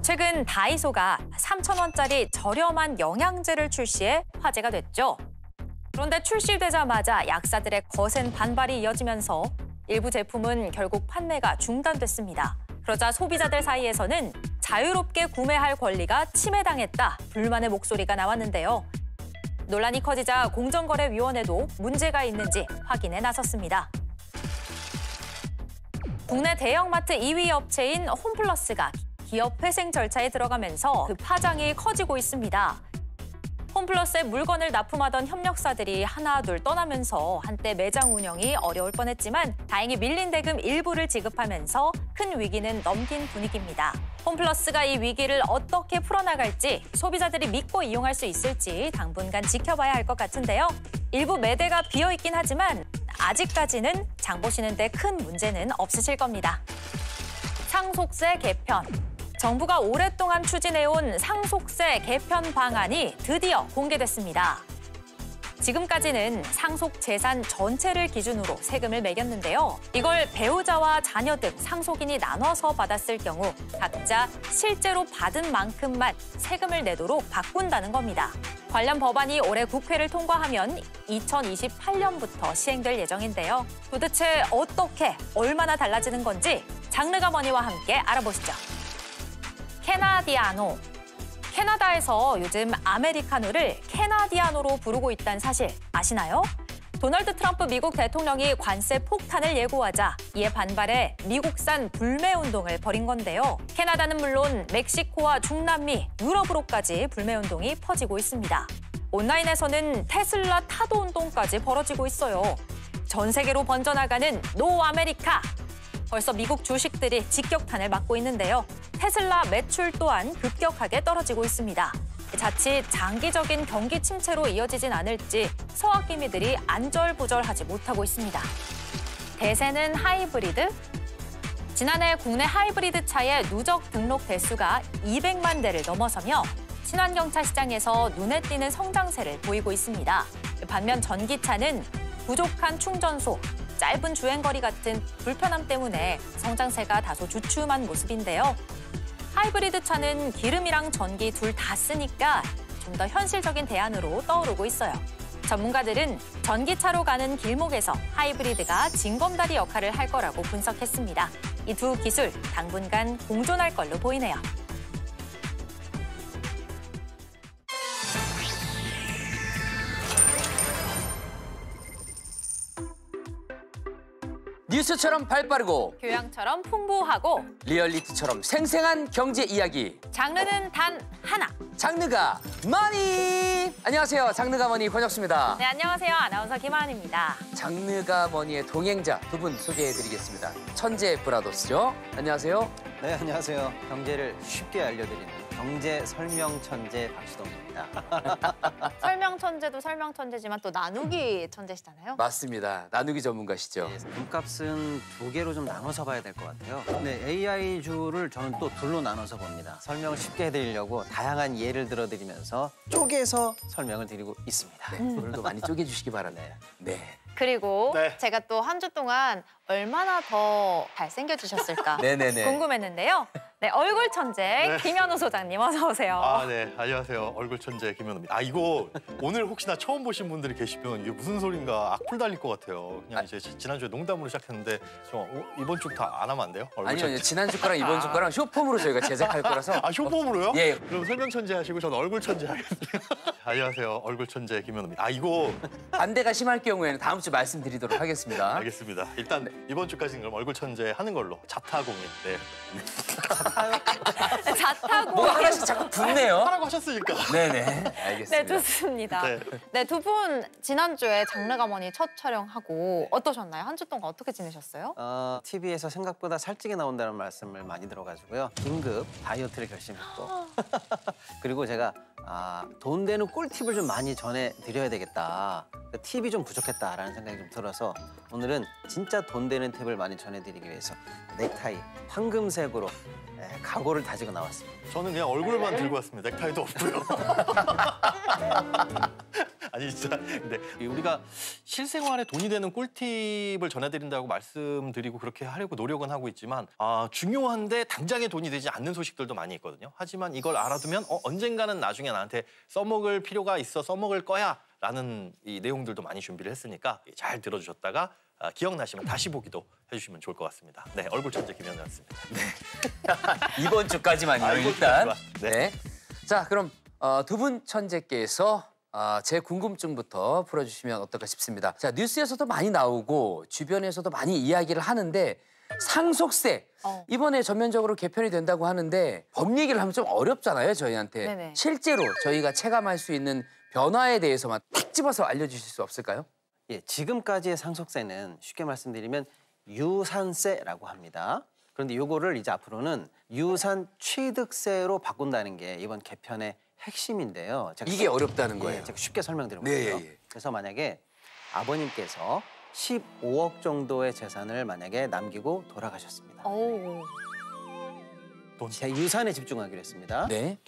최근 다이소가 3,000원짜리 저렴한 영양제를 출시해 화제가 됐죠. 그런데 출시되자마자 약사들의 거센 반발이 이어지면서 일부 제품은 결국 판매가 중단됐습니다. 그러자 소비자들 사이에서는 자유롭게 구매할 권리가 침해당했다, 불만의 목소리가 나왔는데요. 논란이 커지자 공정거래위원회도 문제가 있는지 확인에 나섰습니다. 국내 대형마트 2위 업체인 홈플러스가 기업 회생 절차에 들어가면서 그 파장이 커지고 있습니다. 홈플러스에 물건을 납품하던 협력사들이 하나둘 떠나면서 한때 매장 운영이 어려울 뻔했지만 다행히 밀린 대금 일부를 지급하면서 큰 위기는 넘긴 분위기입니다. 홈플러스가 이 위기를 어떻게 풀어나갈지, 소비자들이 믿고 이용할 수 있을지 당분간 지켜봐야 할 것 같은데요. 일부 매대가 비어있긴 하지만 아직까지는 장 보시는 데 큰 문제는 없으실 겁니다. 상속세 개편. 정부가 오랫동안 추진해온 상속세 개편 방안이 드디어 공개됐습니다. 지금까지는 상속 재산 전체를 기준으로 세금을 매겼는데요. 이걸 배우자와 자녀 등 상속인이 나눠서 받았을 경우 각자 실제로 받은 만큼만 세금을 내도록 바꾼다는 겁니다. 관련 법안이 올해 국회를 통과하면 2028년부터 시행될 예정인데요. 도대체 어떻게, 얼마나 달라지는 건지 장르가머니와 함께 알아보시죠. 캐나디아노. 캐나다에서 요즘 아메리카노를 캐나디아노로 부르고 있다는 사실 아시나요? 도널드 트럼프 미국 대통령이 관세 폭탄을 예고하자 이에 반발해 미국산 불매운동을 벌인 건데요. 캐나다는 물론 멕시코와 중남미, 유럽으로까지 불매운동이 퍼지고 있습니다. 온라인에서는 테슬라 타도 운동까지 벌어지고 있어요. 전 세계로 번져나가는 노 아메리카! 벌써 미국 주식들이 직격탄을 맞고 있는데요. 테슬라 매출 또한 급격하게 떨어지고 있습니다. 자칫 장기적인 경기 침체로 이어지진 않을지 서학기미들이 안절부절하지 못하고 있습니다. 대세는 하이브리드? 지난해 국내 하이브리드 차의 누적 등록 대수가 200만 대를 넘어서며 친환경차 시장에서 눈에 띄는 성장세를 보이고 있습니다. 반면 전기차는 부족한 충전소, 짧은 주행거리 같은 불편함 때문에 성장세가 다소 주춤한 모습인데요. 하이브리드 차는 기름이랑 전기 둘 다 쓰니까 좀 더 현실적인 대안으로 떠오르고 있어요. 전문가들은 전기차로 가는 길목에서 하이브리드가 징검다리 역할을 할 거라고 분석했습니다. 이 두 기술 당분간 공존할 걸로 보이네요. 뉴스처럼 발빠르고 교양처럼 풍부하고 리얼리티처럼 생생한 경제 이야기. 장르는 단 하나. 장르가 머니. 안녕하세요. 장르가 머니 권혁수입니다. 네, 안녕하세요. 아나운서 김하은입니다. 장르가 머니의 동행자 두 분 소개해드리겠습니다. 천재 브라더스죠. 안녕하세요. 네, 안녕하세요. 경제를 쉽게 알려드리는 경제 설명 천재 박수동입니다. 설명 천재도 설명 천재지만 또 나누기 천재시잖아요. 맞습니다. 나누기 전문가시죠. 네, 돈값은 두 개로 좀 나눠서 봐야 될 것 같아요. 네, AI주를 저는 또 둘로 나눠서 봅니다. 설명을 쉽게 해드리려고 다양한 예를 들어드리면서 쪼개서 설명을 드리고 있습니다. 네, 오늘도 많이 쪼개주시기 바라네요. 네. 그리고 네. 제가 또 한 주 동안 얼마나 더 잘생겨지셨을까 네네네. 궁금했는데요. 네, 얼굴 천재 김현우 소장님 어서 오세요. 아, 네. 안녕하세요. 얼굴 천재 김현우입니다. 아, 이거 오늘 혹시나 처음 보신 분들이 계시면 이게 무슨 소린가 악플 달릴 것 같아요. 그냥 이제 지난주에 농담으로 시작했는데 이번 주 다 안 하면 안 돼요? 얼굴 아니요, 천재. 지난주 거랑 이번 주 거랑 쇼폼으로 저희가 제작할 거라서. 아, 쇼폼으로요? 예. 그럼 설명 천재 하시고 저는 얼굴 천재 하겠습니다. 안녕하세요. 얼굴 천재 김현우입니다. 아, 이거 반대가 심할 경우에는 다음 주 말씀드리도록 하겠습니다. 알겠습니다. 일단 이번 주까지는 그럼 얼굴 천재 하는 걸로. 자타공인. 네. 자타고. 뭐가 하나씩 자꾸 붙네요. 하라고 하셨으니까. 네네. 알겠습니다. 네, 좋습니다. 네. 네, 두 분 지난주에 장르가머니 첫 촬영하고 어떠셨나요? 한 주 동안 어떻게 지내셨어요? TV에서 생각보다 살찌게 나온다는 말씀을 많이 들어가지고요. 긴급 다이어트를 결심했고 그리고 제가 돈 되는 꿀팁을 좀 많이 전해드려야 되겠다. 팁이 좀 부족했다라는 생각이 좀 들어서 오늘은 진짜 돈 되는 팁을 많이 전해드리기 위해서 넥타이 황금색으로 각오를 다지고 나왔습니다. 저는 그냥 얼굴만 들고 왔습니다. 넥타이도 없고요. 아니 진짜 근데 우리가 실생활에 돈이 되는 꿀팁을 전해드린다고 말씀드리고 그렇게 하려고 노력은 하고 있지만 중요한데 당장에 돈이 되지 않는 소식들도 많이 있거든요. 하지만 이걸 알아두면 언젠가는 나중에 나한테 써먹을 필요가 있어 써먹을 거야 라는 이 내용들도 많이 준비를 했으니까 잘 들어주셨다가 기억나시면 다시 보기도 해주시면 좋을 것 같습니다. 네, 얼굴 천재 김현우였습니다. 이번 주까지만요, 이번 일단. 주까지만. 네. 네. 자, 그럼 두 분 천재께서 제 궁금증부터 풀어주시면 어떨까 싶습니다. 자, 뉴스에서도 많이 나오고 주변에서도 많이 이야기를 하는데 상속세 이번에 전면적으로 개편이 된다고 하는데 법 얘기를 하면 좀 어렵잖아요, 저희한테. 네네. 실제로 저희가 체감할 수 있는 변화에 대해서만 탁 집어서 알려주실 수 없을까요? 예, 지금까지의 상속세는 쉽게 말씀드리면 유산세라고 합니다. 그런데 요거를 이제 앞으로는 유산 취득세로 바꾼다는 게 이번 개편의 핵심인데요. 제가 이게 어렵다는 예, 거예요. 제가 쉽게 설명드려볼게요. 네, 예. 그래서 만약에 아버님께서 15억 정도의 재산을 만약에 남기고 돌아가셨습니다. 오. 제 유산에 집중하기로 했습니다. 네.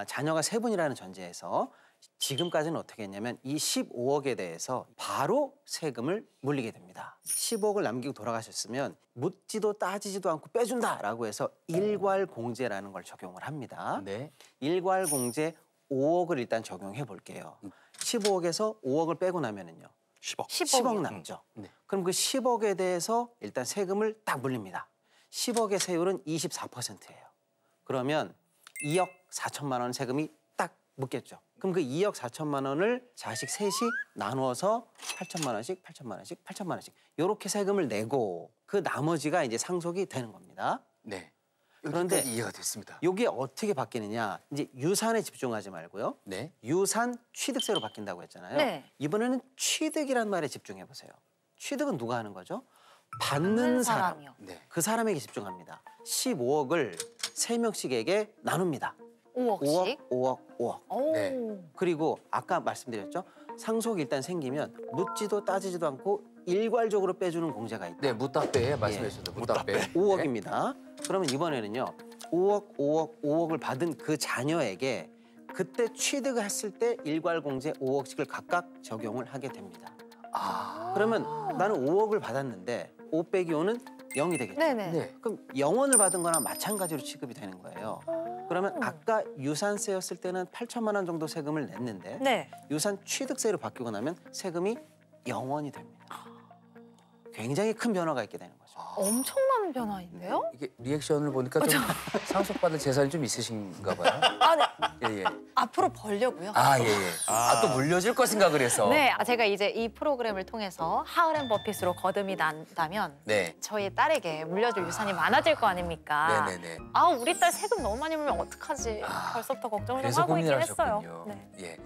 자녀가 3분이라는 전제에서 지금까지는 어떻게 했냐면 이 15억에 대해서 바로 세금을 물리게 됩니다. 15억을 남기고 돌아가셨으면 묻지도 따지지도 않고 빼준다라고 해서 일괄공제라는 걸 적용을 합니다. 네. 일괄공제 5억을 일단 적용해 볼게요. 15억에서 5억을 빼고 나면은요. 10억. 10억 남죠. 네. 그럼 그 10억에 대해서 일단 세금을 딱 물립니다. 10억의 세율은 24%예요. 그러면 2억 4천만 원 세금이 딱 묻겠죠. 그럼 그 2억 4천만 원을 자식 셋이 나누어서 8천만 원씩, 8천만 원씩, 8천만 원씩 이렇게 세금을 내고 그 나머지가 이제 상속이 되는 겁니다. 네. 그런데 여기까지 이해가 됐습니다. 이게 어떻게 바뀌느냐? 이제 유산에 집중하지 말고요. 네. 유산 취득세로 바뀐다고 했잖아요. 네. 이번에는 취득이란 말에 집중해 보세요. 취득은 누가 하는 거죠? 받는 사람. 사람이요. 네. 그 사람에게 집중합니다. 15억을 3명씩에게 나눕니다. 5억씩. 5억, 5억. 오. 네. 그리고 아까 말씀드렸죠? 상속이 일단 생기면 묻지도 따지지도 않고 일괄적으로 빼주는 공제가 있다. 네, 무따빼 말씀해주셨는데 무따빼. 5억입니다. 그러면 이번에는요. 5억, 5억, 5억을 받은 그 자녀에게 그때 취득을 했을 때 일괄공제 5억씩을 각각 적용을 하게 됩니다. 그러면 나는 5억을 받았는데 5 빼기 5는 0이 되겠죠. 네네. 네. 그럼 0원을 받은 거나 마찬가지로 취급이 되는 거예요. 그러면 아까 유산세였을 때는 8천만 원 정도 세금을 냈는데 네. 유산 취득세로 바뀌고 나면 세금이 0원이 됩니다. 굉장히 큰 변화가 있게 되는 거죠. 엄청난 변화인데요? 이게 리액션을 보니까 좀 상속받을 재산이 좀 있으신가 봐요. 아, 네. 예, 예. 앞으로 벌려고요. 예, 예. 또 물려줄 거 생각을 해서. 네, 제가 이제 이 프로그램을 통해서 하을앤 버핏으로 거듭이 난다면 네. 저희 딸에게 물려줄 유산이 많아질 거 아닙니까? 네네네. 우리 딸 세금 너무 많이 물면 어떡하지? 벌써부터 걱정을 좀 그래서 하고 있긴 고민을 했어요. 하셨군요. 네. 예.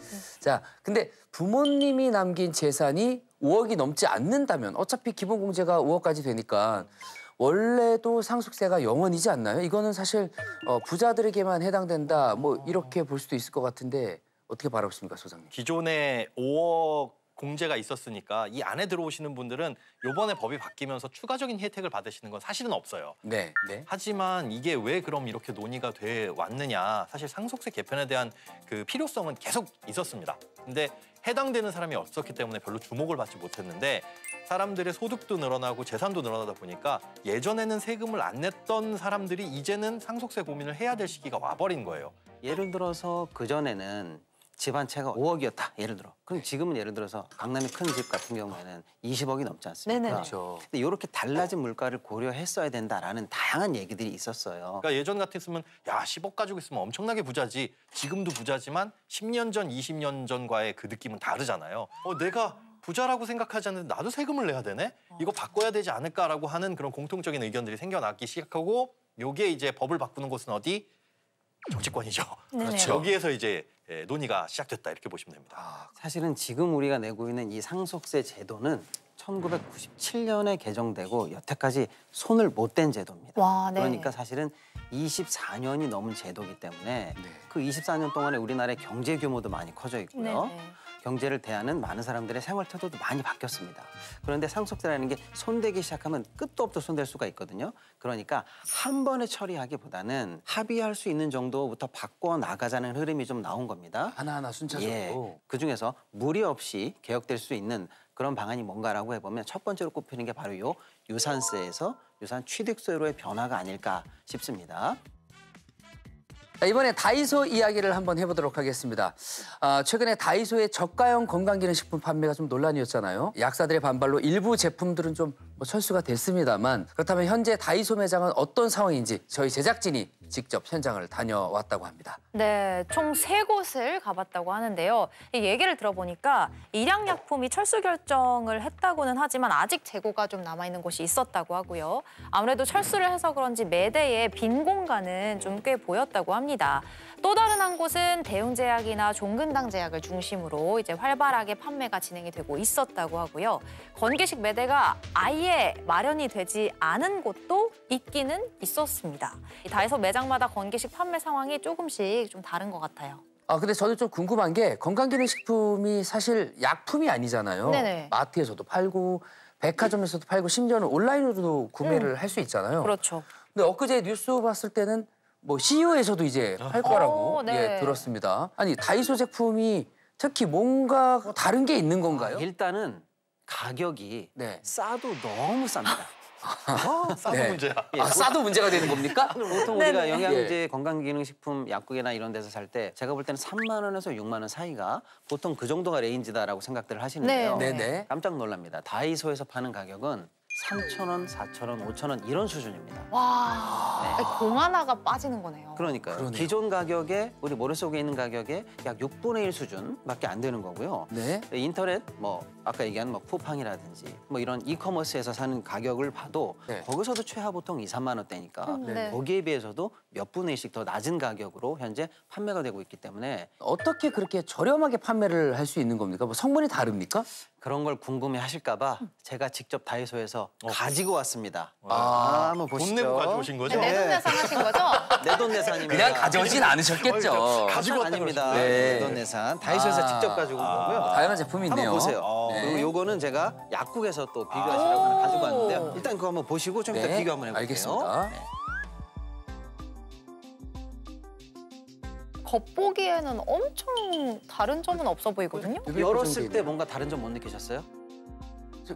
자, 근데 부모님이 남긴 재산이 5억이 넘지 않는다면 어차피 기본 공제가 5억까지 되니까 원래도 상속세가 0원이지 않나요? 이거는 사실 부자들에게만 해당된다 뭐 이렇게 볼 수도 있을 것 같은데 어떻게 바라보십니까, 소장님? 기존에 5억 공제가 있었으니까 이 안에 들어오시는 분들은 이번에 법이 바뀌면서 추가적인 혜택을 받으시는 건 사실은 없어요. 네, 네. 하지만 이게 왜 그럼 이렇게 논의가 돼 왔느냐. 사실 상속세 개편에 대한 그 필요성은 계속 있었습니다. 근데 해당되는 사람이 없었기 때문에 별로 주목을 받지 못했는데 사람들의 소득도 늘어나고 재산도 늘어나다 보니까 예전에는 세금을 안 냈던 사람들이 이제는 상속세 고민을 해야 될 시기가 와버린 거예요. 예를 들어서 그전에는 집안채가 5억이었다. 예를 들어. 그럼 지금은 예를 들어서 강남의 큰 집 같은 경우에는 20억이 넘지 않습니까? 네네. 그렇죠. 근데 이렇게 달라진 물가를 고려했어야 된다라는 다양한 얘기들이 있었어요. 그러니까 예전 같았으면 야 10억 가지고 있으면 엄청나게 부자지. 지금도 부자지만 10년 전, 20년 전과의 그 느낌은 다르잖아요. 내가 부자라고 생각하지 않는데 나도 세금을 내야 되네? 이거 바꿔야 되지 않을까라고 하는 그런 공통적인 의견들이 생겨나기 시작하고 요게 이제 법을 바꾸는 곳은 어디? 정치권이죠. 네네. 그렇죠. 여기에서 이제 논의가 시작됐다 이렇게 보시면 됩니다. 사실은 지금 우리가 내고 있는 이 상속세 제도는 1997년에 개정되고 여태까지 손을 못 댄 제도입니다. 와, 네. 그러니까 사실은 24년이 넘은 제도이기 때문에 네. 그 24년 동안에 우리나라의 경제 규모도 많이 커져 있고요. 네네. 경제를 대하는 많은 사람들의 생활 태도도 많이 바뀌었습니다. 그런데 상속세라는 게 손대기 시작하면 끝도 없도 손댈 수가 있거든요. 그러니까 한 번에 처리하기보다는 합의할 수 있는 정도부터 바꿔 나가자는 흐름이 좀 나온 겁니다. 하나하나 순차적으로. 예, 그중에서 무리 없이 개혁될 수 있는 그런 방안이 뭔가라고 해보면 첫 번째로 꼽히는 게 바로 요 유산세에서 유산 취득세로의 변화가 아닐까 싶습니다. 자, 이번에 다이소 이야기를 한번 해보도록 하겠습니다. 최근에 다이소의 저가형 건강기능식품 판매가 좀 논란이었잖아요. 약사들의 반발로 일부 제품들은 좀 철수가 됐습니다만 그렇다면 현재 다이소 매장은 어떤 상황인지 저희 제작진이 직접 현장을 다녀왔다고 합니다. 네, 총 3곳을 가봤다고 하는데요. 이 얘기를 들어보니까 일양약품이 철수 결정을 했다고는 하지만 아직 재고가 좀 남아있는 곳이 있었다고 하고요. 아무래도 철수를 해서 그런지 매대에 빈 공간은 좀 꽤 보였다고 합니다. 또 다른 한 곳은 대웅제약이나 종근당제약을 중심으로 이제 활발하게 판매가 진행이 되고 있었다고 하고요. 건기식 매대가 아예 마련이 되지 않은 곳도 있기는 있었습니다. 이 다이소 매장마다 건기식 판매 상황이 조금씩 좀 다른 것 같아요. 근데 저는 좀 궁금한 게 건강기능식품이 사실 약품이 아니잖아요. 네네. 마트에서도 팔고 백화점에서도 팔고 심지어는 온라인으로도 구매를 할 수 있잖아요. 그렇죠. 근데 엊그제 뉴스 봤을 때는 뭐 CU에서도 이제 팔 거라고 네. 들었습니다. 아니 다이소 제품이 특히 뭔가 다른 게 있는 건가요? 일단은 가격이 네. 싸도 너무 쌉니다. 싸도 네. 문제야. 예, 싸도 문제가 되는 겁니까? 보통 네네. 우리가 영양제, 건강기능식품 약국이나 이런 데서 살 때 제가 볼 때는 3만 원에서 6만 원 사이가 보통 그 정도가 레인지다라고 생각들을 하시는데요. 네. 네네. 깜짝 놀랍니다. 다이소에서 파는 가격은 3,000원, 4,000원, 5,000원 이런 수준입니다. 와, 공 하나가 빠지는 거네요. 그러니까요. 그러네요. 기존 가격에 우리 머릿속에 있는 가격의 약 6분의 1 수준밖에 안 되는 거고요. 네. 인터넷 뭐 아까 얘기한 뭐 쿠팡이라든지 뭐 이런 이커머스에서 사는 가격을 봐도 네. 거기서도 최하 보통 2, 3만 원대니까 네. 거기에 비해서도 몇 분의 1씩 더 낮은 가격으로 현재 판매가 되고 있기 때문에 어떻게 그렇게 저렴하게 판매를 할 수 있는 겁니까? 뭐 성분이 다릅니까? 그런 걸 궁금해 하실까 봐 제가 직접 다이소에서 가지고 왔습니다. 아, 한번 돈 보시죠. 내고 가져오신 거죠? 내돈내산 하신 거죠? 내돈내산입니다. 그냥 가져오진 않으셨겠죠. 가지고 왔다 아닙니다. 네. 내돈내산. 다이소에서 직접 가지고 온 거고요. 다양한 제품이 있네요. 한번 보세요. 네. 그리고 요거는 제가 약국에서 또 비교하시라고 하나 가지고 왔는데요. 일단 그거 한번 보시고 좀 이따 네, 비교 한번 해볼게요. 알겠습니다. 네. 겉보기에는 엄청 다른 점은 없어 보이거든요. 열었을 때 뭔가 다른 점 못 느끼셨어요?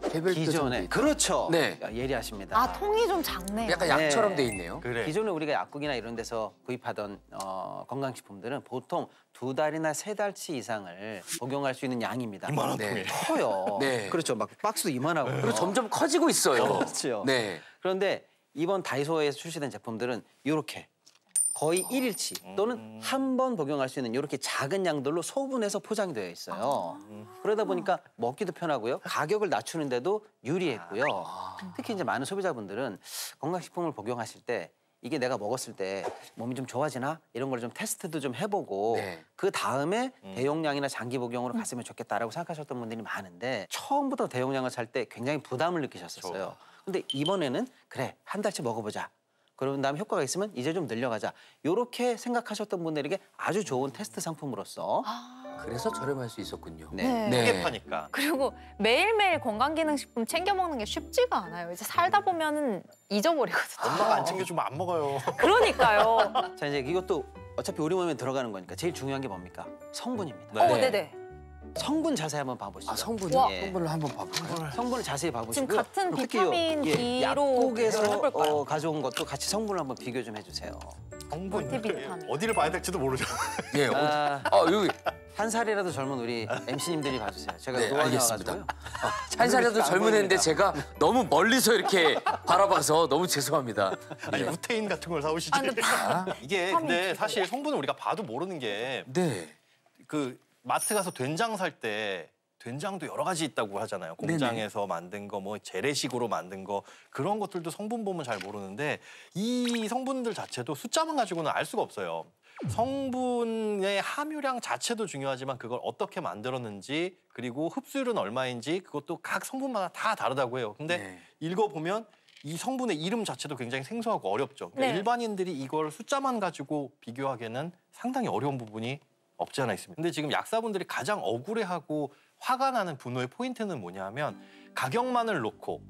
개별 기존에. 그렇죠. 네. 예리하십니다. 아, 통이 좀 작네요. 약간 네. 약처럼 돼 있네요. 그래. 기존에 우리가 약국이나 이런 데서 구입하던 건강식품들은 보통 2달이나 3달치 이상을 복용할 수 있는 양입니다. 이만한 네. 통에. 커요. 네. 그렇죠. 막 박스도 이만하고. 그리고 점점 커지고 있어요. 그렇죠. 네. 그런데 이번 다이소에서 출시된 제품들은 이렇게 거의 1일치 또는 한 번 복용할 수 있는 이렇게 작은 양들로 소분해서 포장이 되어 있어요. 그러다 보니까 먹기도 편하고요. 가격을 낮추는데도 유리했고요. 특히 이제 많은 소비자분들은 건강식품을 복용하실 때 이게 내가 먹었을 때 몸이 좀 좋아지나 이런 걸 좀 테스트도 좀 해보고 네. 그 다음에 대용량이나 장기 복용으로 갔으면 좋겠다라고 생각하셨던 분들이 많은데 처음부터 대용량을 살 때 굉장히 부담을 느끼셨었어요. 근데 이번에는 그래 한 달치 먹어보자. 그런 다음에 효과가 있으면 이제 좀 늘려가자. 이렇게 생각하셨던 분들에게 아주 좋은 테스트 상품으로서 그래서 저렴할 수 있었군요. 네. 크게 파니까. 그리고 매일매일 건강기능식품 챙겨 먹는 게 쉽지가 않아요. 이제 살다 보면은 잊어버리거든요. 엄마가 안 챙겨주면 안 먹어요. 그러니까요. 자 이제 이것도 어차피 우리 몸에 들어가는 거니까 제일 중요한 게 뭡니까? 성분입니다. 네. 네네. 성분 자세히 한번 봐보시죠. 성분이요? 예. 성분을 한번 봐볼까요? 성분을 자세히 봐보시고요. 지금 같은 그리고 비타민 특히 B로 약국에서 해볼까요? 가져온 것도 같이 성분을 한번 비교 좀 해주세요. 성분 멀티비타민. 어디를 봐야 될지도 모르죠. 예. 아, 여기 한 살이라도 젊은 우리 MC님들이 봐주세요. 제가 네, 노안이 알겠습니다. 와가지고요. 한 살이라도 안 젊은 애인데 보입니다. 제가 너무 멀리서 이렇게 바라봐서 너무 죄송합니다. 아니 네. 무테인 같은 걸 사오시지. 아, 근데 이게 근데 사실 성분을 우리가 봐도 모르는 게 그 네. 마트 가서 된장 살 때 된장도 여러 가지 있다고 하잖아요. 공장에서 만든 거, 뭐 재래식으로 만든 거 그런 것들도 성분 보면 잘 모르는데 이 성분들 자체도 숫자만 가지고는 알 수가 없어요. 성분의 함유량 자체도 중요하지만 그걸 어떻게 만들었는지 그리고 흡수율은 얼마인지 그것도 각 성분마다 다 다르다고 해요. 근데 네. 읽어보면 이 성분의 이름 자체도 굉장히 생소하고 어렵죠. 그러니까 네. 일반인들이 이걸 숫자만 가지고 비교하기에는 상당히 어려운 부분이 없지 않아 있습니다. 근데 지금 약사분들이 가장 억울해하고 화가 나는 분노의 포인트는 뭐냐면 가격만을 놓고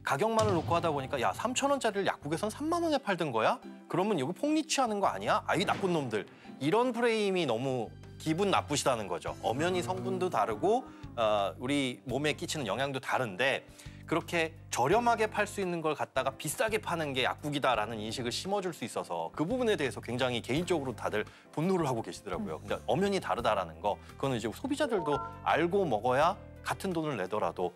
하다 보니까 야 3,000원짜리를 약국에선 3만 원에 팔던 거야? 그러면 이거 폭리 취하는 거 아니야? 아 이 나쁜 놈들. 이런 프레임이 너무 기분 나쁘시다는 거죠. 엄연히 성분도 다르고 우리 몸에 끼치는 영향도 다른데 그렇게 저렴하게 팔 수 있는 걸 갖다가 비싸게 파는 게 약국이다라는 인식을 심어줄 수 있어서 그 부분에 대해서 굉장히 개인적으로 다들 분노를 하고 계시더라고요. 근데 엄연히 다르다라는 거 그거는 이제 소비자들도 알고 먹어야 같은 돈을 내더라도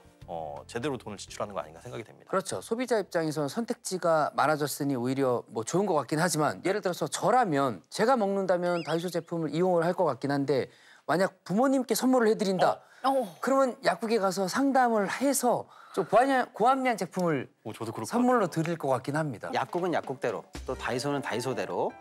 제대로 돈을 지출하는 거 아닌가 생각이 됩니다. 그렇죠. 소비자 입장에서는 선택지가 많아졌으니 오히려 뭐 좋은 것 같긴 하지만 예를 들어서 저라면 제가 먹는다면 다이소 제품을 이용을 할 것 같긴 한데 만약 부모님께 선물을 해드린다. 그러면 약국에 가서 상담을 해서 좀 고함량 제품을 저도 그럴 선물로 드릴 것 같긴 합니다. 약국은 약국대로, 또 다이소는 다이소대로,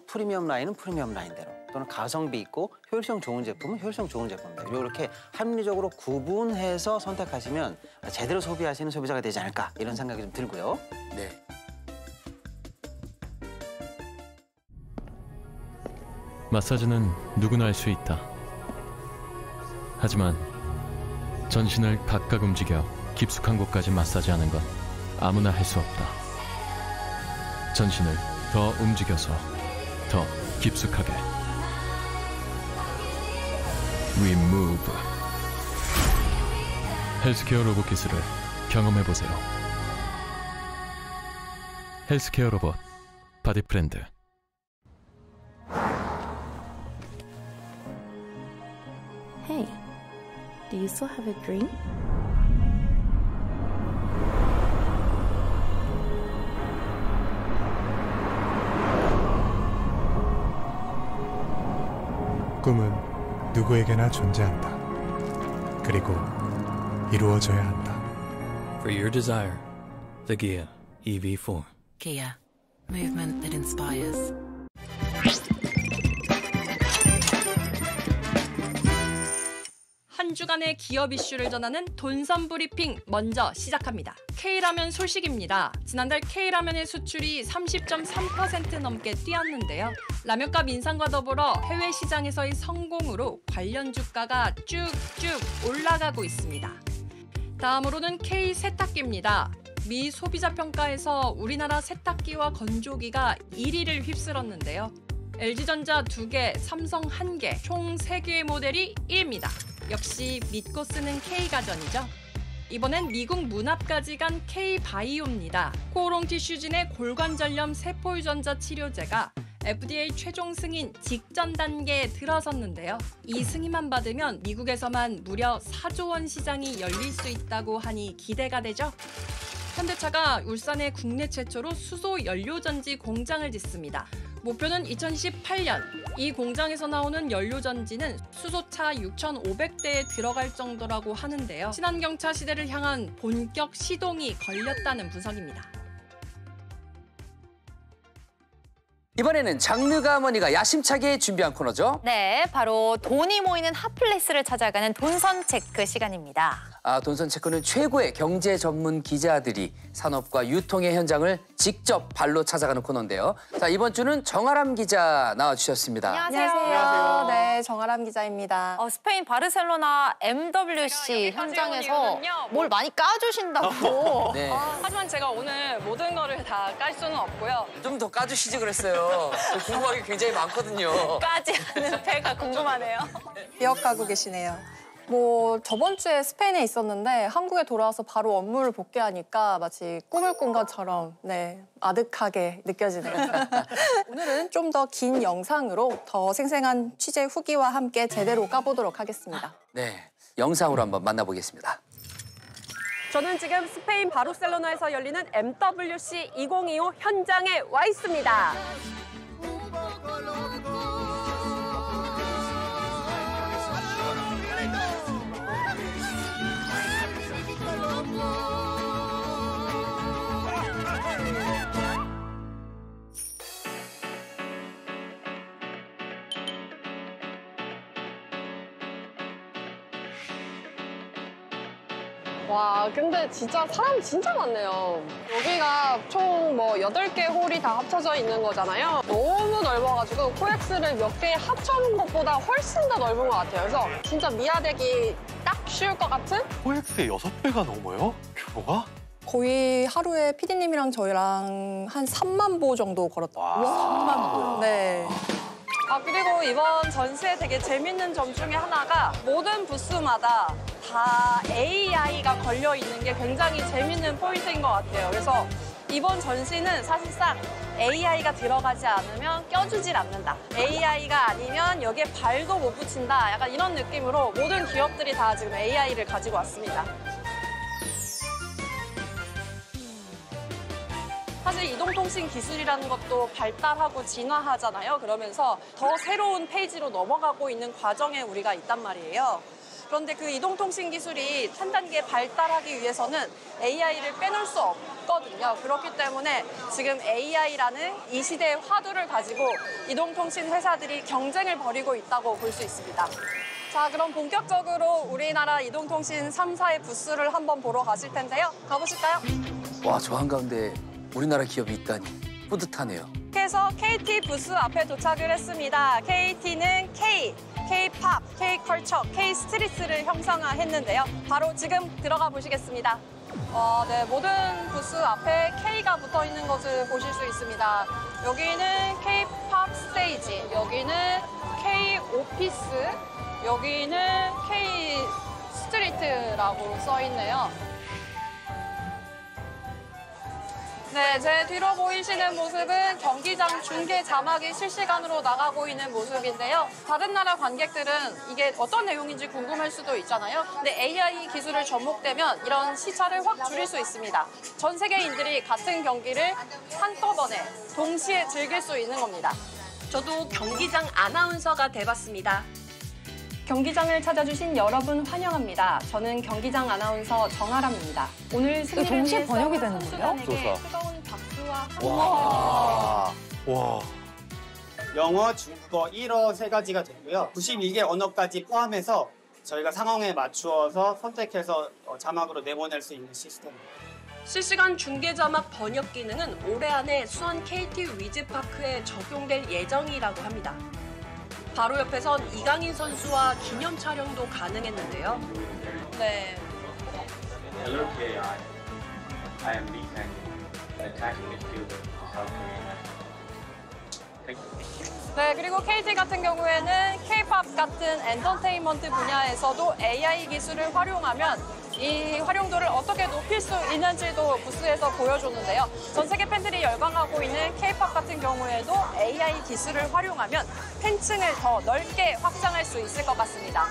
프리미엄 라인은 프리미엄 라인대로, 또는 가성비 있고 효율성 좋은 제품은 효율성 좋은 제품대로 이렇게 합리적으로 구분해서 선택하시면 제대로 소비하시는 소비자가 되지 않을까 이런 생각이 좀 들고요. 네. 마사지는 누구나 할 수 있다. 하지만 전신을 각각 움직여 깊숙한 곳까지 마사지하는 건 아무나 할 수 없다. 전신을 더 움직여서 더 깊숙하게 Remove 헬스케어 로봇 기술을 경험해보세요. 헬스케어 로봇 바디프렌드. Hey, do you still have a dream? 꿈은 누구에게나 존재한다. 그리고 이루어져야 한다. For your desire, the Kia EV4. Kia, movement that inspires. 한 주간의 기업 이슈를 전하는 돈선 브리핑 먼저 시작합니다. K라면 소식입니다. 지난달 K라면의 수출이 30.3% 넘게 뛰었는데요. 라면값 인상과 더불어 해외 시장에서의 성공으로 관련 주가가 쭉쭉 올라가고 있습니다. 다음으로는 K 세탁기입니다. 미 소비자 평가에서 우리나라 세탁기와 건조기가 1위를 휩쓸었는데요. LG전자 2개, 삼성 1개, 총 3개의 모델이 1위입니다. 역시 믿고 쓰는 K가전이죠. 이번엔 미국 문합까지 간 K바이오입니다. 코오롱 티슈진의 골관절염 세포유전자 치료제가 FDA 최종 승인 직전 단계에 들어섰는데요. 이 승인만 받으면 미국에서만 무려 4조 원 시장이 열릴 수 있다고 하니 기대가 되죠. 현대차가 울산에 국내 최초로 수소 연료전지 공장을 짓습니다. 목표는 2028년 이 공장에서 나오는 연료전지는 수소차 6,500대에 들어갈 정도라고 하는데요. 친환경차 시대를 향한 본격 시동이 걸렸다는 분석입니다. 이번에는 장르가 어머니가 야심차게 준비한 코너죠. 네, 바로 돈이 모이는 핫플레이스를 찾아가는 돈선 체크 시간입니다. 돈선 체크는 최고의 경제 전문 기자들이 산업과 유통의 현장을 직접 발로 찾아가는 코너인데요. 자, 이번 주는 정아람 기자 나와주셨습니다. 안녕하세요. 네, 정아람 기자입니다. 스페인 바르셀로나 MWC 현장에서 뭘 많이 까주신다고. 네. 하지만 제가 오늘 모든 거를 다 깔 수는 없고요. 좀 더 까주시지 그랬어요. 궁금한 게 굉장히 많거든요. 까지 않는 배가 궁금하네요. 기억하고 계시네요. 저번 주에 스페인에 있었는데 한국에 돌아와서 바로 업무를 복귀하니까 마치 꿈을 꾼 것처럼 아득하게 느껴지네요. 오늘은 좀 더 긴 영상으로 더 생생한 취재 후기와 함께 제대로 까보도록 하겠습니다. 네, 영상으로 한번 만나보겠습니다. 저는 지금 스페인 바르셀로나에서 열리는 MWC 2025 현장에 와 있습니다. 와, 근데 진짜 사람 진짜 많네요. 여기가 총 뭐 8개 홀이 다 합쳐져 있는 거잖아요. 너무 넓어가지고 코엑스를 몇 개 합쳐놓은 것보다 훨씬 더 넓은 것 같아요. 그래서 진짜 미아되기 딱 쉬울 것 같은? 코엑스의 6배가 넘어요? 규모가? 거의 하루에 PD님이랑 저희랑 한 3만 보 정도 걸었다. 와, 3만 보요? 네. 아, 그리고 이번 전시에 되게 재밌는 점 중에 하나가 모든 부스마다 다 AI가 걸려 있는 게 굉장히 재밌는 포인트인 것 같아요. 그래서 이번 전시는 사실상 AI가 들어가지 않으면 껴주질 않는다. AI가 아니면 여기에 발도 못 붙인다. 약간 이런 느낌으로 모든 기업들이 다 지금 AI를 가지고 왔습니다. 사실 이동통신 기술이라는 것도 발달하고 진화하잖아요. 그러면서 더 새로운 페이지로 넘어가고 있는 과정에 우리가 있단 말이에요. 그런데 그 이동통신 기술이 한 단계 발달하기 위해서는 AI를 빼놓을 수 없거든요. 그렇기 때문에 지금 AI라는 이 시대의 화두를 가지고 이동통신 회사들이 경쟁을 벌이고 있다고 볼 수 있습니다. 자, 그럼 본격적으로 우리나라 이동통신 3사의 부스를 한번 보러 가실 텐데요. 가보실까요? 와, 저 한가운데 우리나라 기업이 있다니 뿌듯하네요. 그래서 KT 부스 앞에 도착을 했습니다. KT는 K-팝, K-컬처, K-스트리트를 형상화했는데요. 바로 지금 들어가 보시겠습니다. 네, 모든 부스 앞에 K가 붙어 있는 것을 보실 수 있습니다. 여기는 K-팝 스테이지, 여기는 K-오피스, 여기는 K-스트리트라고 써 있네요. 네, 제 뒤로 보이시는 모습은 경기장 중계 자막이 실시간으로 나가고 있는 모습인데요. 다른 나라 관객들은 이게 어떤 내용인지 궁금할 수도 있잖아요. 근데 AI 기술을 접목되면 이런 시차를 확 줄일 수 있습니다. 전 세계인들이 같은 경기를 한꺼번에 동시에 즐길 수 있는 겁니다. 저도 경기장 아나운서가 돼봤습니다. 경기장을 찾아주신 여러분 환영합니다. 저는 경기장 아나운서 정아람입니다. 오늘 승리를 동시에 위해서 번역이 되는 거예요? 선수단에게 뜨거운 박수와 와. 와. 영어, 중국어, 일어 세 가지가 되고요. 91개 언어까지 포함해서 저희가 상황에 맞추어서 선택해서 자막으로 내보낼 수 있는 시스템입니다. 실시간 중계 자막 번역 기능은 올해 안에 수원 KT 위즈파크에 적용될 예정이라고 합니다. 바로 옆에선 이강인 선수와 기념 촬영도 가능했는데요. 네. Hello KI. I am Lee Sang, an attacking midfielder for South Korea. Thank you. 네, 그리고 KT 같은 경우에는 K-팝 같은 엔터테인먼트 분야에서도 AI 기술을 활용하면 이 활용도를 어떻게 높일 수 있는지도 부스에서 보여줬는데요. 전 세계 팬들이 열광하고 있는 K-팝 같은 경우에도 AI 기술을 활용하면 팬층을 더 넓게 확장할 수 있을 것 같습니다.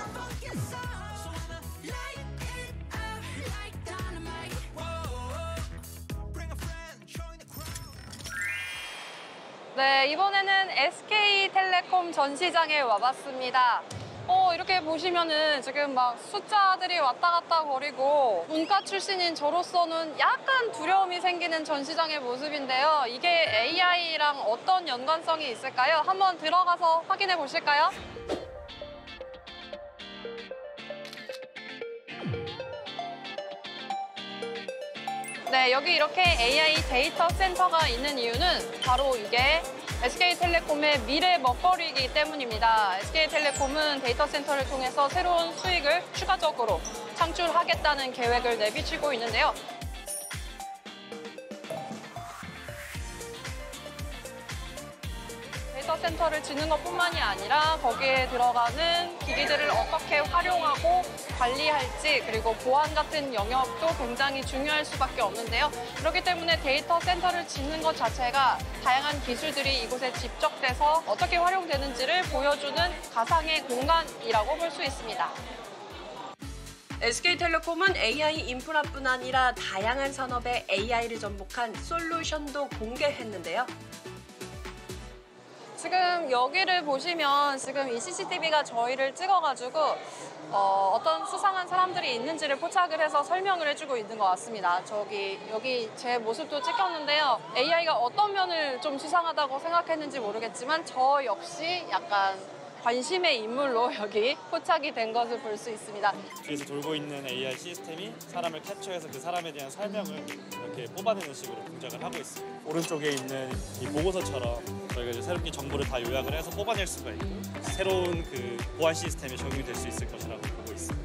네, 이번에는 SK텔레콤 전시장에 와봤습니다. 이렇게 보시면은 지금 막 숫자들이 왔다 갔다 거리고 문과 출신인 저로서는 약간 두려움이 생기는 전시장의 모습인데요. 이게 AI랑 어떤 연관성이 있을까요? 한번 들어가서 확인해 보실까요? 네, 여기 이렇게 AI 데이터 센터가 있는 이유는 바로 이게 SK텔레콤의 미래 먹거리이기 때문입니다. SK텔레콤은 데이터 센터를 통해서 새로운 수익을 추가적으로 창출하겠다는 계획을 내비치고 있는데요. 데이터 센터를 짓는 것뿐만이 아니라 거기에 들어가는 기기들을 어떻게 활용하고 관리할지 그리고 보안 같은 영역도 굉장히 중요할 수밖에 없는데요. 그렇기 때문에 데이터 센터를 짓는 것 자체가 다양한 기술들이 이곳에 집적돼서 어떻게 활용되는지를 보여주는 가상의 공간이라고 볼 수 있습니다. SK텔레콤은 AI 인프라뿐 아니라 다양한 산업에 AI를 접목한 솔루션도 공개했는데요. 지금 여기를 보시면 지금 이 CCTV가 저희를 찍어가지고 어떤 수상한 사람들이 있는지를 포착을 해서 설명을 해주고 있는 것 같습니다. 여기 제 모습도 찍혔는데요. AI가 어떤 면을 좀 수상하다고 생각했는지 모르겠지만 저 역시 약간 관심의 인물로 여기 포착이 된 것을 볼 수 있습니다. 뒤에서 돌고 있는 AI 시스템이 사람을 캡처해서 그 사람에 대한 설명을 이렇게 뽑아내는 식으로 동작을 하고 있습니다. 오른쪽에 있는 이 보고서처럼 저희가 이제 새롭게 정보를 다 요약을 해서 뽑아낼 수가 있고 새로운 그 보안 시스템에 적용이 될 수 있을 것이라고 보고 있습니다.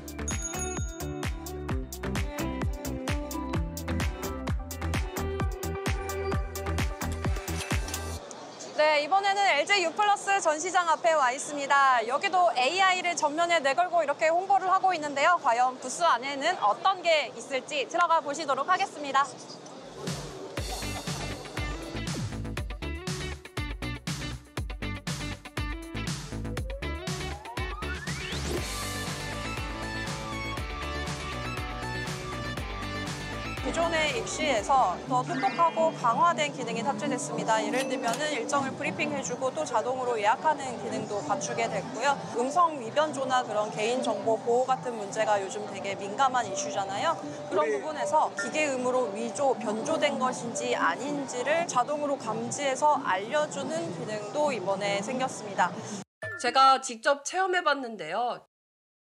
네, 이번에는 LG U+ 전시장 앞에 와 있습니다. 여기도 AI를 전면에 내걸고 이렇게 홍보를 하고 있는데요. 과연 부스 안에는 어떤 게 있을지 들어가 보시도록 하겠습니다. 기존의 입시에서 더 똑똑하고 강화된 기능이 탑재됐습니다. 예를 들면 일정을 브리핑해주고 또 자동으로 예약하는 기능도 갖추게 됐고요. 음성 위변조나 그런 개인정보 보호 같은 문제가 요즘 되게 민감한 이슈잖아요. 그런 부분에서 기계음으로 위조, 변조된 것인지 아닌지를 자동으로 감지해서 알려주는 기능도 이번에 생겼습니다. 제가 직접 체험해봤는데요.